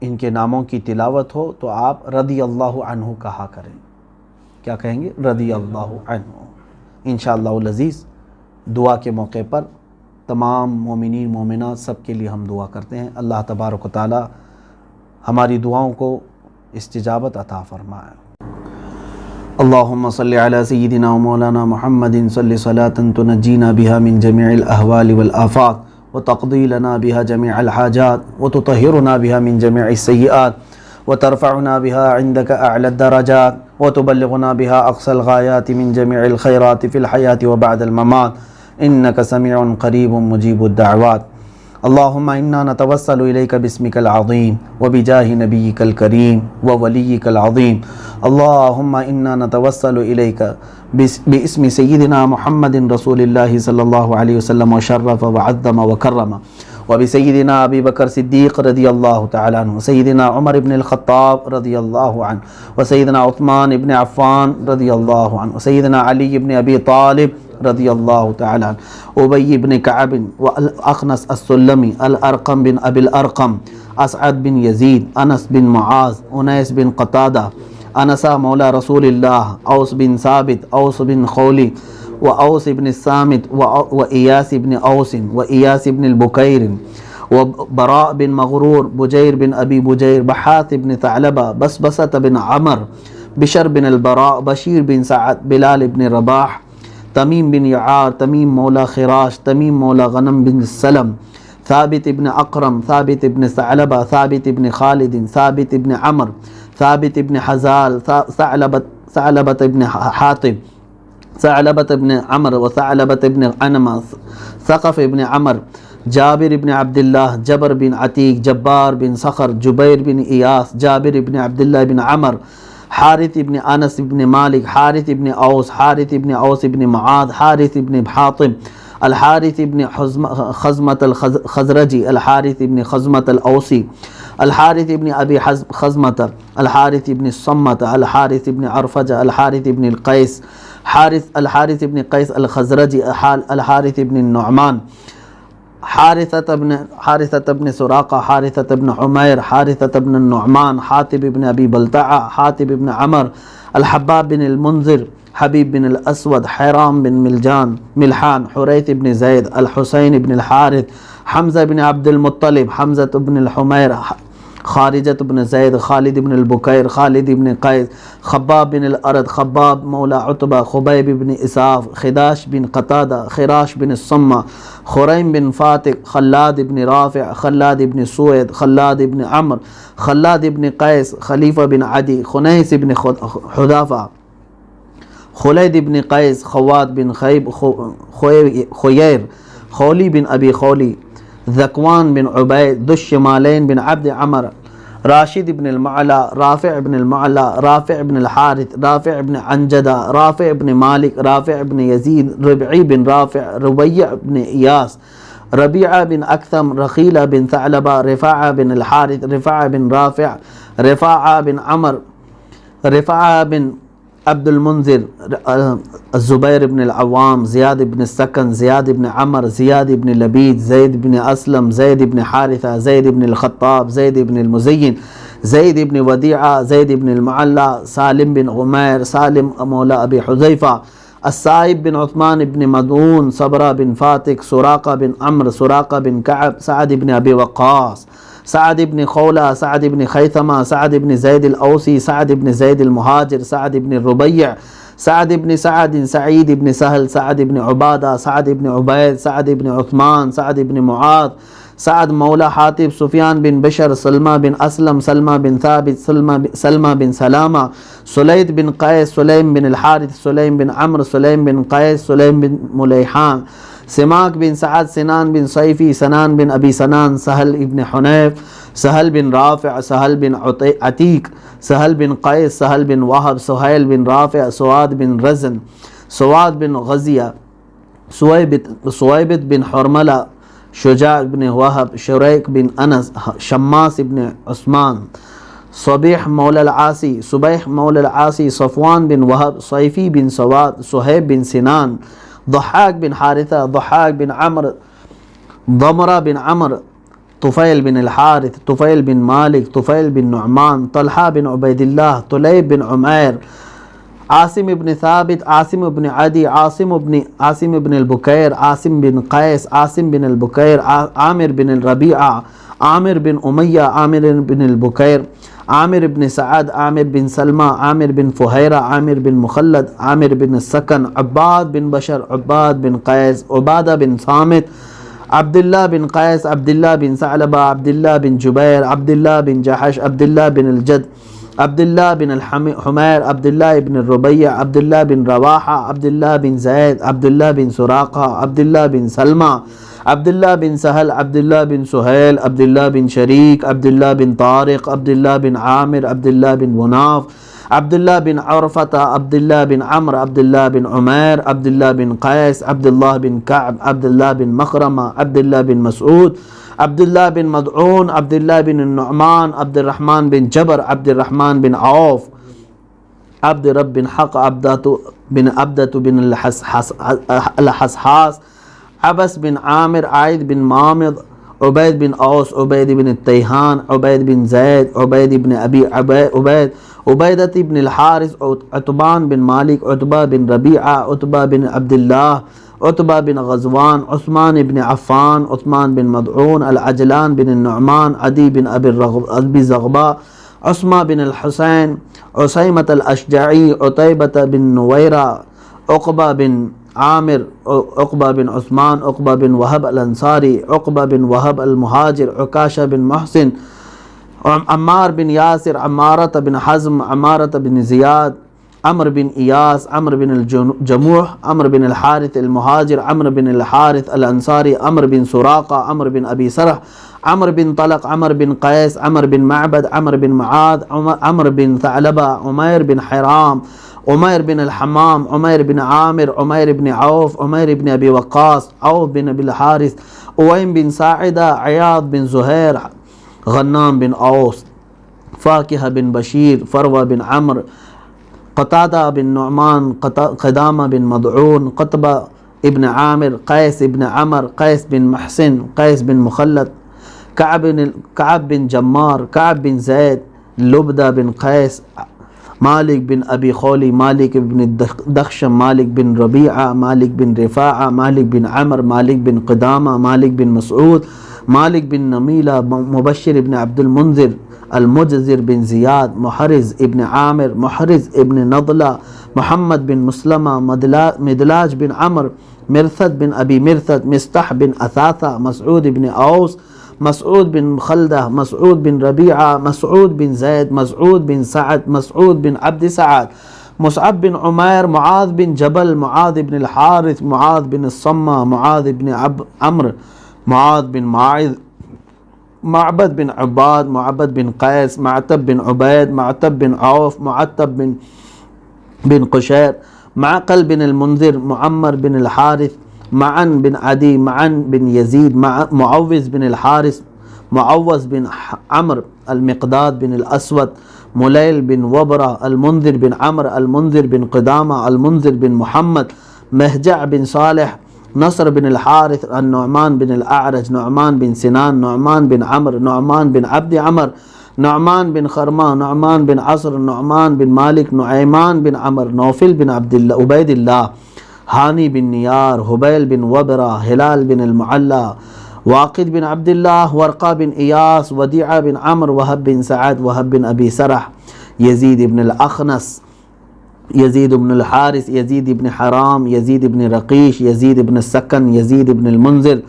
ان کے ناموں کی تلاوت ہو تو آپ رضی اللہ عنہ کہا کریں۔ کیا کہیں گے؟ رضی اللہ عنہ۔ انشاءاللہ العزیز دعا کے موقع پر تمام مومنین مومنات سب کے لیے ہم دعا کرتے ہیں، اللہ تبارک و تعالی ہماری دعاؤں کو استجابت عطا فرمائے۔ اللہم صلی علی سیدنا و مولانا محمد صلی صلاة تنجینا بها من جميع الاحوال والآفات وتقضی لنا بها جميع الحاجات وتطہرنا بها من جميع السیئات وترفعنا بها عندك اعلى الدرجات وتبلغنا بها اقصى الغایات من جميع الخیرات في الحیاة وبعد الممات انك سمیع قریب مجیب الدعوات۔ اللہم انا نتوسل الیک باسمک العظیم وبجاہ نبیک الکریم وولیک العظیم۔ اللہم انا نتوسل الیک باسم سیدنا محمد رسول اللہ صلی اللہ علیہ وسلم وشرف وعظم وکرم، وبسیدنا ابی بکر صدیق رضی اللہ تعالیٰ عنہ، سیدنا عمر بن الخطاب رضی اللہ عنہ، وسیدنا عثمان بن عفان رضی اللہ عنہ، وسیدنا علی بن ابی طالب رضی اللہ تعالیٰ عنہ، ابی بن کعب والاخنس السلمی، الارقم بن ابی الارقم، اسعد بن یزید، انس بن معاذ، انیس بن قتادہ، انسا مولا رسول اللہ، اوس بن ثابت، اوس بن خولی، وأوس بن الصامت وإياس بن أوس وإياس بن البكير وبراء بن مغرور، بجير بن أبي بجير، بحاث بن ثعلبة، بسبسة بن عمر، بشر بن البراء، بشير بن سعد، بلال بن رباح، تميم بن يعار، تميم مولى خراش، تميم مولى غنم بن السلم، ثابت بن أقرم، ثابت بن ثعلبة، ثابت بن خالد، ثابت بن عمر، ثابت بن حزال، ثعلبة بن حاطب، ثعلبة بن عمر، وثعلبة بن عنمة، ثقف بن عمر، جابر بن عبد الله، جبر بن عتيق، جبار بن صخر، جبير بن إياس، جابر بن عبد الله بن عمر، حارث بن أنس بن مالك، حارث بن أوس، حارث بن أوس بن معاذ، حارث بن حاطب، الحارث بن خزمة الخزرجي، الحارث بن خزمة الأوسي، الحارث بن أبي خزمة، الحارث بن الصمة، الحارث بن عرفجة، الحارث بن القيس، الحارث بن قيس الخزرجي، الحارث بن النعمان، حارثة بن سراقة، حارثة بن عمير، حارثة بن النعمان، حاتب بن أبي بلتعة، حاتب بن عمر، الحباب بن المنذر، حبیب بن الاسود، حیرام بن ملحان، حریث بن زید، الحسین بن الحارث، حمزہ بن عبد المطلب، حمزہ بن الحمیر، خارجۃ بن زید، خالد بن البکیر، خالد بن قیس، خباب بن الارد، خباب مولا عتبہ، خبیب بن اساف، خداش بن قتادہ، خراش بن الصمہ، خریم بن فاتق، خلاد بن رافع، خلاد بن سوید، خلاد بن عمر، خلاد بن قیس، خلیفہ بن عدی، خنیس بن حذافہ، خلید بن قیس، خواد بن خیب، خیر، خولی بن ابی خولی، ذکوان بن عبید، ذو الشمالین بن عبد عمر، راشد بن المعلا، رافع بن المعلا، رافع بن الحارث، رافع بن عنجدہ، رافع بن مالک، رافع بن یزید، ربعی بن رافع، ربیع بن ایاس، ربیعہ بن اکثم، رخیلہ بن ثعلبہ، رفاعہ بن الحارث، رفاعہ بن رافع، رفاعہ بن عمر، رفاعہ بن عبد المنذر، الزبیر بن العوام، زیاد بن السکن، زیاد بن عمر، زیاد بن لبید، زید بن اسلم، زید بن حارثہ، زید بن الخطاب، زید بن المزین، زید بن ودیعہ، زید بن المعلا، سالم بن عمیر، سالم مولا ابی حذیفہ، السائب بن عثمان بن مدعون، صبرہ بن فاتق، سراقہ بن عمر، سراقہ بن کعب، سعد بن ابی وقاص، سعد بن خولہ، سعد بن خیثمہ، سعد بن زید الاوسی، سعد بن زید المہاجر، سعد بن الربیع، سعد بن سعد، سعید بن سہل، سعد بن عبادہ، سعد بن عبید، سعد بن عثمان، سعد بن معاذ، سعد مولا حاتب، سفیان بن بشر، سلمہ بن اسلم، سلمہ بن ثابت، سلمہ بن سلامہ، سلید بن قیس، سلیم بن الحارث، سلیم بن عمر، سلیم بن قیس، سلیم بن ملیحان، سماک بن سعد، سنان بن صیفی، سنان بن ابی سنان، سہل ابن حنیف، سہل بن رافع، سہل بن عتیق، سہل بن قیس، سہل بن وہب، سہیل بن رافع، سواد بن رزن، سواد بن غزیہ، سویبت بن حرملہ، شجاع بن وہب، شریک بن انس، شماس بن عثمان، صبیح مولا العاصی، صبیح مولا العاصی، صفوان بن وہب، صیفی بن سواد، صہیب بن سنان، ضحاک بن حارثہ، ضحاک بن عمر، ضمرہ بن عمر، طفیل بن الحارث، طفیل بن مالک، طفیل بن نعمان، طلحہ بن عبید اللہ، طلیب بن عمیر، عاصم بن ثابت، عاصم بن عدی، عاصم بن البکیر، عاصم بن قیس، عاصم بن البکیر، عامر بن الربیعہ، عامر بن امیہ، عامر بن البکیر، عامر بن سعد، عامر بن سلمہ، عامر بن فہیرہ، عامر بن مخلد، عامر بن السکن، عباد بن بشر، عباد بن قیس، عبادہ بن صامت، عبداللہ بن قیس، عبداللہ بن ثعلبہ، عبداللہ بن جبیر، عبداللہ بن جحش، عبداللہ بن الجد، عبداللہ بن حمیر، عبداللہ بن الربیع، عبداللہ بن رواحہ، عبداللہ بن زید، عبداللہ بن سراقہ، عبداللہ بن سلمہ، عبداللہ بن سہل، عبداللہ بن سہیل، عبداللہ بن شریک، عبداللہ بن طارق، عبداللہ بن عامر، عبداللہ بن مناف، عبداللہ بن عرفۃ، عبداللہ بن عمر، عبداللہ بن عمیر، عبداللہ بن قیس، عبداللہ بن کعب، عبداللہ بن مخرمہ، عبداللہ بن مسعود، عبداللہ بن مدعون، عبداللہ بن النعمان، عبد الرحمن بن جبر، عبد الرحمن بن عوف، عبد رب بن حق، عبدۃ بن الحسحاس، عبس بن عامر، عائد بن معامد، عبید بن اوس، عبید بن التیہان، عبید بن زید، عبید بن ابی عبید، عبیدۃ بن الحارث، عتبان بن مالک، عتبہ بن ربیعہ، عتبہ بن عبداللہ، عتبہ بن غزوان، عثمان بن عفان، عثمان بن مدعون، العجلان بن النعمان، عدی بن ابی زغبہ، عثمہ بن الحسین، عسیمۃ الاشجعی، عتیبۃ بن نویرہ، عقبہ بن عامر، عقبہ بن عثمان، عقبہ بن وہب الانصاری، عقبہ بن وہب المہاجر، عکاشہ بن محسن، عمار بن یاسر، عمارۃ بن حزم، عمارۃ بن زیاد، عمر بن ایاس، عمر بن الجموح، عمر بن الحارث المہاجر، عمر بن الحارث الانصاری، عمر بن سراقہ، عمر بن ابی سرح، عمر بن طلق، عمر بن قیس، عمر بن معبد، عمر بن معاذ، عمر بن ثعلبہ، عمیر بن حرام، عمیر بن الحمام، عمیر بن عامر، عمیر بن عوف، عمیر بن ابی وقاص، عوف بن ابی الحارث، اویم بن ساعدہ، عیاض بن زہیر، غنام بن اوس، فاکہہ بن بشیر، فروہ بن عمر، قتادہ بن نعمان، قدامہ بن مدعون، قطبہ ابن عامر، قیس ابن عمر، قیس بن محسن، قیس بن مخلد، کعب بن جمار، کعب بن زید، لبدہ بن قیس، مالک بن ابی خولی، مالک بن دخشم، مالک بن ربیعہ، مالک بن رفاعہ، مالک بن عمر، مالک بن قدامہ، مالک بن مسعود، مالک بن نمیلہ، مبشر بن عبد المنذر، المجزر بن زیاد، محرز ابن عامر، محرز ابن نضلہ، محمد بن مسلمہ، مدلاج بن عمر، مرثد بن ابی مرثد، مستح بن اثاثہ، مسعود بن اوس، مسعود بن خلدہ، مسعود بن ربیعہ، مسعود بن زید، مسعود بن سعد، مسعود بن عبد سعد، مصعب بن عمیر، معاذ بن جبل، معاذ بن الحارث، معاذ بن الصمہ، معاذ بن عمرو، معاذ بن معاذ، معبد بن عباد، معبد بن قیس، معتب بن عبید، معتب بن عوف، معتب بن قشیر، معقل بن المنذر، معمر بن الحارث، معن بن عدی، معن بن یزید، معوذ بن الحارث، معوذ بن عمرو، المقداد بن الاسود، ملیل بن وبرہ، المنذر بن عمرو، المنذر بن قدامہ، المنذر بن محمد، مہجع بن صالح، نصر بن الحارث، النعمان بن الاعرج، نعمان بن سنان، نعمان بن عمرو، نعمان بن عبد عمر، نعمان بن خرمہ، نعمان بن عصر، نعمان بن مالک، نعیمان بن عمر، نوفل بن عبید اللہ، ہانی بن نیار، حبیل بن وبرہ، ہلال بن المعلہ، واقد بن عبد اللہ، ورقہ بن ایاس، ودیعہ بن عمر، وہب بن سعد، وہب بن ابی سرح، یزید بن الاخنس، یزید بن الحارث، یزید بن حرام، یزید بن رقیش، یزید بن السکن، یزید بن المنذر،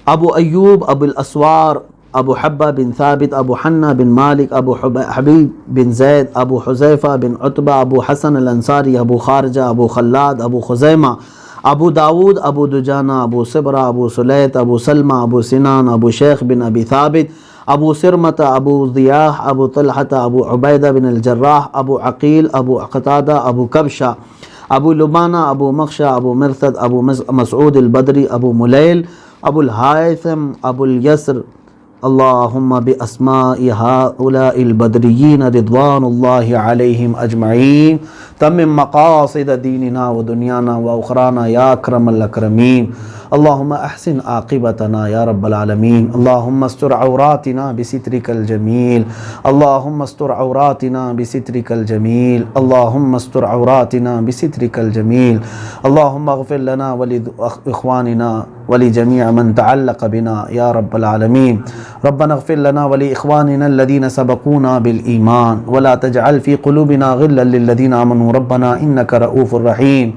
ابو ایوب، ابو الاسوار، ابو حبہ بن ثابت، ابو حنہ بن مالک، ابو حبیب بن زید، ابو حذیفہ بن عتبہ، ابو حسن الانصاری، ابو خارجہ، ابو خلاد، ابو خزیمہ، ابو داود، ابو دجانہ، ابو صبرہ، ابو سلیت، ابو سلمہ، ابو سنان، ابو شیخ بن ابی ثابت، ابو سرمۃ، ابو ضیاح، ابو طلحہ، ابو عبیدہ بن الجراح، ابو عقیل، ابو قتادہ، ابو کبشہ، ابو لبانہ، ابو مخشہ، ابو مرثد، ابو مسعود البدری، ابو ملیل، ابو الحائثم، ابو الیسر، اللہم باسماء ہؤلاء البدریین رضوان اللہ علیہم اجمعین تمم مقاصد دیننا و دنیانا و اخرانا یا اکرم الاکرمین اللہم احسن عاقبتنا یا رب العالمین اللہم استر عوراتنا بسترک الجمیل اللہم استر عوراتنا بسترک الجمیل اللہم استر عوراتنا بسترک الجمیل اللہم اغفر لنا ولاخواننا ولجميع من تعلق بنا يا رب العالمين ربنا اغفر لنا ولإخواننا الذين سبقونا بالإيمان ولا تجعل في قلوبنا غلا للذين آمنوا ربنا إنك رؤوف رحيم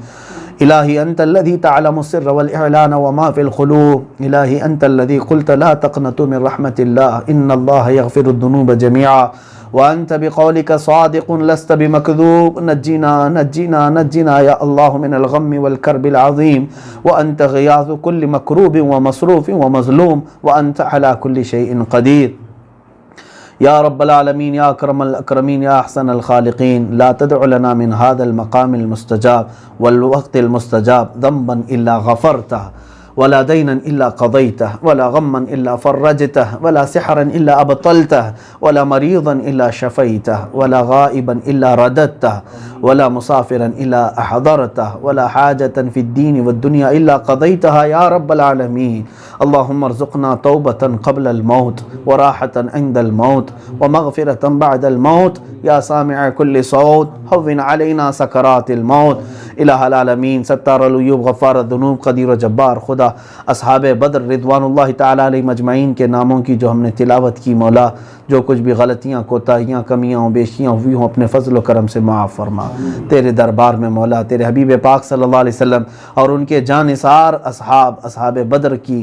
إلهي أنت الذي تعلم السر والإعلان وما في القلوب إلهي أنت الذي قلت لا تقنطوا من رحمة الله إن الله يغفر الذنوب جميعا وأنت بقولك صادق لست بمكذوب نجنا نجنا نجنا يا الله من الغم والكرب العظيم وأنت غياث كل مكروب ومصروف ومظلوم وأنت على كل شيء قدير يا رب العالمين يا أكرم الأكرمين يا أحسن الخالقين لا تدع لنا من هذا المقام المستجاب والوقت المستجاب ذنبا إلا غفرته ولا دينا إلا قضيته ولا غما إلا فرجته ولا سحرا إلا أبطلته ولا مريضا إلا شفيته ولا غائبا إلا رددته ولا مسافرا إلا أحضرته ولا حاجة في الدين والدنيا إلا قضيتها يا رب العالمين اللهم ارزقنا توبة قبل الموت وراحة عند الموت ومغفرة بعد الموت يا سامع كل صوت هون علينا سكرات الموت الہ العالمین ستار العیوب غفار الذنوب قدیر و جبار خدا اصحاب بدر رضوان اللہ تعالیٰ علیہ مجمعین کے ناموں کی جو ہم نے تلاوت کی مولا جو کچھ بھی غلطیاں کوتاہیاں کمیاں و بیشیاں ہوئی ہوں اپنے فضل و کرم سے معاف فرما تیرے دربار میں مولا تیرے حبیب پاک صلی اللہ علیہ وسلم اور ان کے جانثار اصحاب بدر کی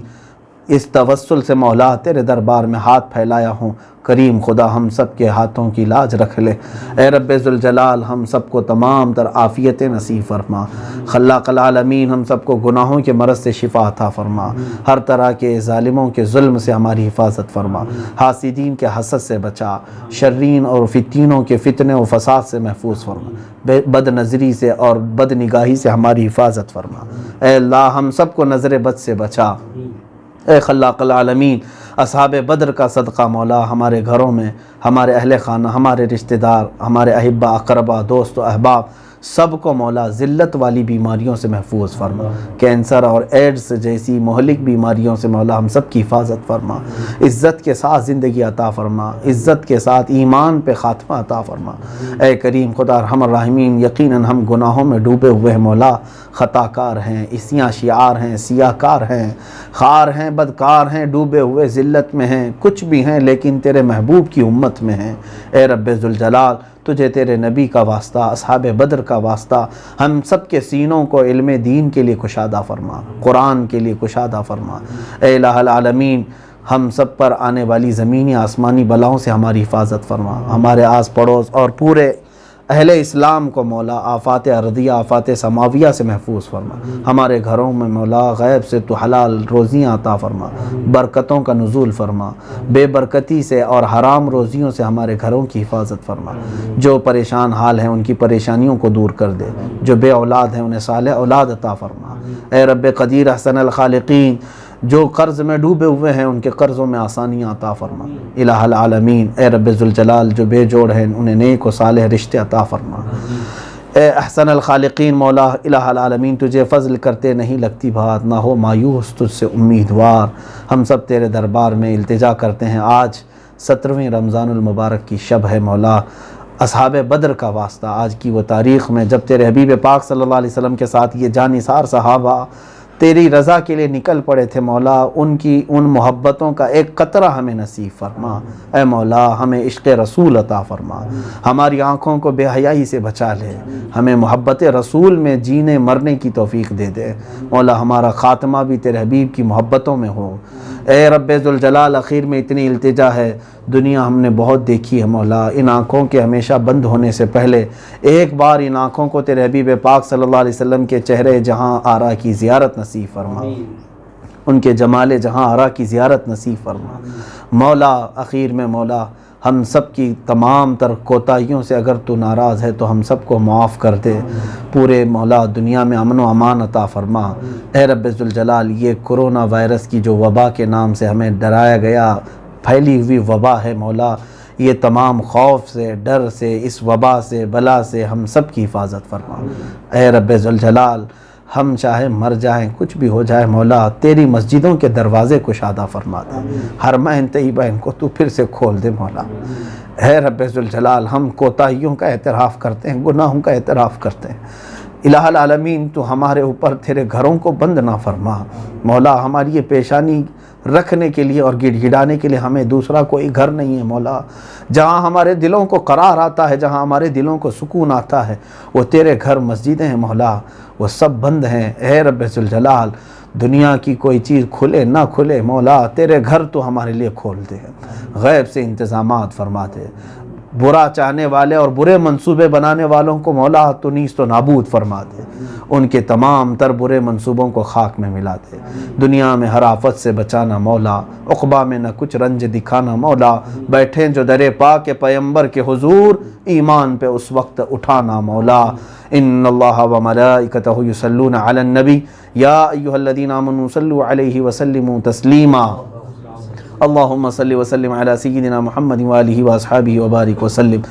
اس توسل سے مولا تیرے دربار میں ہاتھ پھیلایا ہوں کریم خدا ہم سب کے ہاتھوں کی لاج رکھ لے اے رب ذوالجلال ہم سب کو تمام تر عافیت نصیب فرما خلاق العالمین ہم سب کو گناہوں کے مرض سے شفا عطا فرما ہر طرح کے ظالموں کے ظلم سے ہماری حفاظت فرما حاسدین کے حسد سے بچا شرین اور فتینوں کے فتنے و فساد سے محفوظ فرما بد نظری سے اور بد نگاہی سے ہماری حفاظت فرما اے اللہ ہم سب کو نظر بد سے بچا اے خلاق العالمین اصحاب بدر کا صدقہ مولا ہمارے گھروں میں ہمارے اہل خانہ ہمارے رشتہ دار ہمارے احبہ اقربا دوست و احباب سب کو مولا ذلت والی بیماریوں سے محفوظ فرما، کینسر اور ایڈز جیسی مہلک بیماریوں سے مولا ہم سب کی حفاظت فرما، عزت کے ساتھ زندگی عطا فرما، عزت کے ساتھ ایمان پہ خاتمہ عطا فرما۔ اے کریم خدا ارحم الراحمین، یقیناً ہم گناہوں میں ڈوبے ہوئے ہیں مولا، خطا کار ہیں، اسیاں شعار ہیں، سیاہ کار ہیں، خار ہیں، بدکار ہیں، ڈوبے ہوئے ذلت میں ہیں، کچھ بھی ہیں لیکن تیرے محبوب کی امت میں ہیں۔ اے رب ذوالجلال، تجھے تیرے نبی کا واسطہ، اصحاب بدر کا واسطہ، ہم سب کے سینوں کو علم دین کے لیے کشادہ فرما، قرآن کے لیے کشادہ فرما۔ اے الہ العالمین، ہم سب پر آنے والی زمینی آسمانی بلاؤں سے ہماری حفاظت فرما، ہمارے آس پڑوس اور پورے اہل اسلام کو مولا آفات ارضیہ، آفات سماویہ سے محفوظ فرما۔ ہمارے گھروں میں مولا غیب سے تو حلال روزیاں عطا فرما، برکتوں کا نزول فرما، بے برکتی سے اور حرام روزیوں سے ہمارے گھروں کی حفاظت فرما۔ جو پریشان حال ہیں ان کی پریشانیوں کو دور کر دے، جو بے اولاد ہیں انہیں صالح اولاد عطا فرما۔ اے رب قدیر احسن الخالقین، جو قرض میں ڈوبے ہوئے ہیں ان کے قرضوں میں آسانیاں عطا فرما۔ الہ العالمین، اے رب ذوالجلال، جو بے جوڑ ہیں انہیں نیک و صالح رشتے عطا فرما۔ اے احسن الخالقین مولا الہ العالمین، تجھے فضل کرتے نہیں لگتی بات، نہ ہو مایوس تجھ سے امیدوار۔ ہم سب تیرے دربار میں التجا کرتے ہیں، آج 17ویں رمضان المبارک کی شب ہے مولا، اصحاب بدر کا واسطہ، آج کی وہ تاریخ میں جب تیرے حبیب پاک صلی اللہ علیہ وسلم کے ساتھ یہ جانثار صحابہ تیری رضا کے لیے نکل پڑے تھے مولا، ان کی ان محبتوں کا ایک قطرہ ہمیں نصیب فرما۔ اے مولا، ہمیں عشق رسول عطا فرما، ہماری آنکھوں کو بے حیائی سے بچا لے، ہمیں محبت رسول میں جینے مرنے کی توفیق دے دے مولا، ہمارا خاتمہ بھی تیرے حبیب کی محبتوں میں ہو۔ اے رب ذوالجلال، اخیر میں اتنی التجا ہے، دنیا ہم نے بہت دیکھی ہے مولا، ان آنکھوں کے ہمیشہ بند ہونے سے پہلے ایک بار ان آنکھوں کو تیرے حبیب پاک صلی اللہ علیہ وسلم کے چہرے جہاں آرا کی زیارت نصیب فرما، ان کے جمال جہاں آرا کی زیارت نصیب فرما مولا۔ اخیر میں مولا، ہم سب کی تمام تر کوتاہیوں سے اگر تو ناراض ہے تو ہم سب کو معاف کر دے، پورے مولا دنیا میں امن و امان عطا فرما۔ اے رب ذوالجلال، یہ کرونا وائرس کی جو وبا کے نام سے ہمیں ڈرایا گیا پھیلی ہوئی وبا ہے مولا، یہ تمام خوف سے، ڈر سے، اس وبا سے، بلا سے ہم سب کی حفاظت فرما۔ اے رب ذوالجلال، ہم چاہے مر جائیں، کچھ بھی ہو جائے مولا، تیری مسجدوں کے دروازے کشادہ فرما دے، حرمین طیبین کو تو پھر سے کھول دے مولا۔ اے رب ذوالجلال، ہم کوتاہیوں کا اعتراف کرتے ہیں، گناہوں کا اعتراف کرتے ہیں، الہ العالمین تو ہمارے اوپر تیرے گھروں کو بند نہ فرما مولا، ہماری یہ پیشانی رکھنے کے لیے اور گڑ گڑانے کے لیے ہمیں دوسرا کوئی گھر نہیں ہے مولا، جہاں ہمارے دلوں کو قرار آتا ہے، جہاں ہمارے دلوں کو سکون آتا ہے، وہ تیرے گھر مسجدیں ہیں مولا، وہ سب بند ہیں۔ اے رب ذوالجلال، دنیا کی کوئی چیز کھلے نہ کھلے مولا، تیرے گھر تو ہمارے لیے کھول دے، غیب سے انتظامات فرما دے، برا چاہنے والے اور برے منصوبے بنانے والوں کو مولا تو نیست و نابود فرما دے، ان کے تمام تر برے منصوبوں کو خاک میں ملا دے، دنیا میں ہر آفت سے بچانا مولا، عقبہ میں نہ کچھ رنج دکھانا مولا، بیٹھیں جو در پاک پیمبر کے حضور، ایمان پہ اس وقت اٹھانا مولا۔ ان اللہ و ملائکتہ یصلون علی النبی یا ایھا الذین آمنوا صلوا علیہ وسلموا تسلیما، اللہم صلی وسلم علی سیدنا محمد وآلہ واصحابہ وبارک وسلم،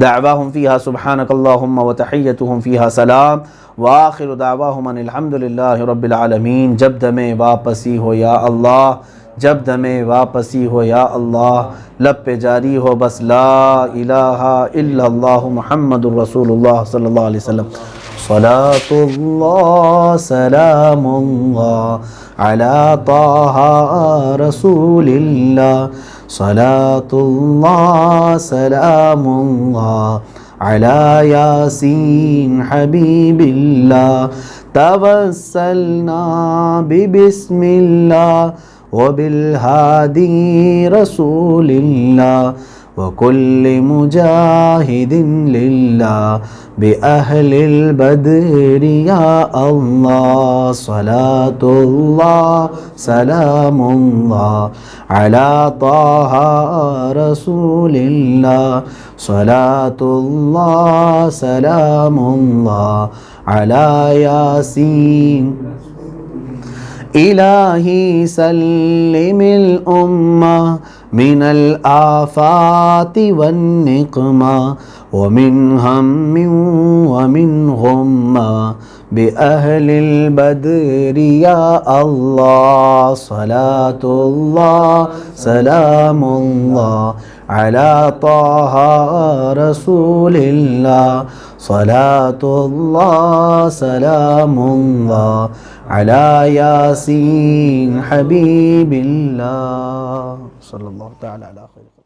دعواہم فیہا سبحانک اللہم وتحیتہم فیہا سلام، وآخر دعواہم ان الحمدللہ رب العالمین۔ جب دمیں واپسی ہو یا اللہ، جب دمیں واپسی ہو یا اللہ، لب پہ جاری ہو بس لا الہ الا اللہ محمد الرسول اللہ صلی اللہ علیہ وسلم۔ صلاة اللہ سلام اللہ علی طٰہٰ رسول اللہ، صلاة اللہ سلام اللہ علی یاسین حبیب اللہ، توسلنا ببسم اللہ وبالہادی رسول اللہ، وکل مجاہد للہ بأہل البدر یا اللہ، صلاة اللہ سلام اللہ علی طٰہٰ رسول اللہ، صلاة اللہ سلام اللہ علی یاسین۔ الہی سلم الامہ من الآفات والنقمة ومن هم ومن غمة بأهل البدر يا الله صلاة الله سلام الله على طه رسول الله صلاة الله سلام الله على ياسين حبيب الله صلی اللہ تعالی علی خیر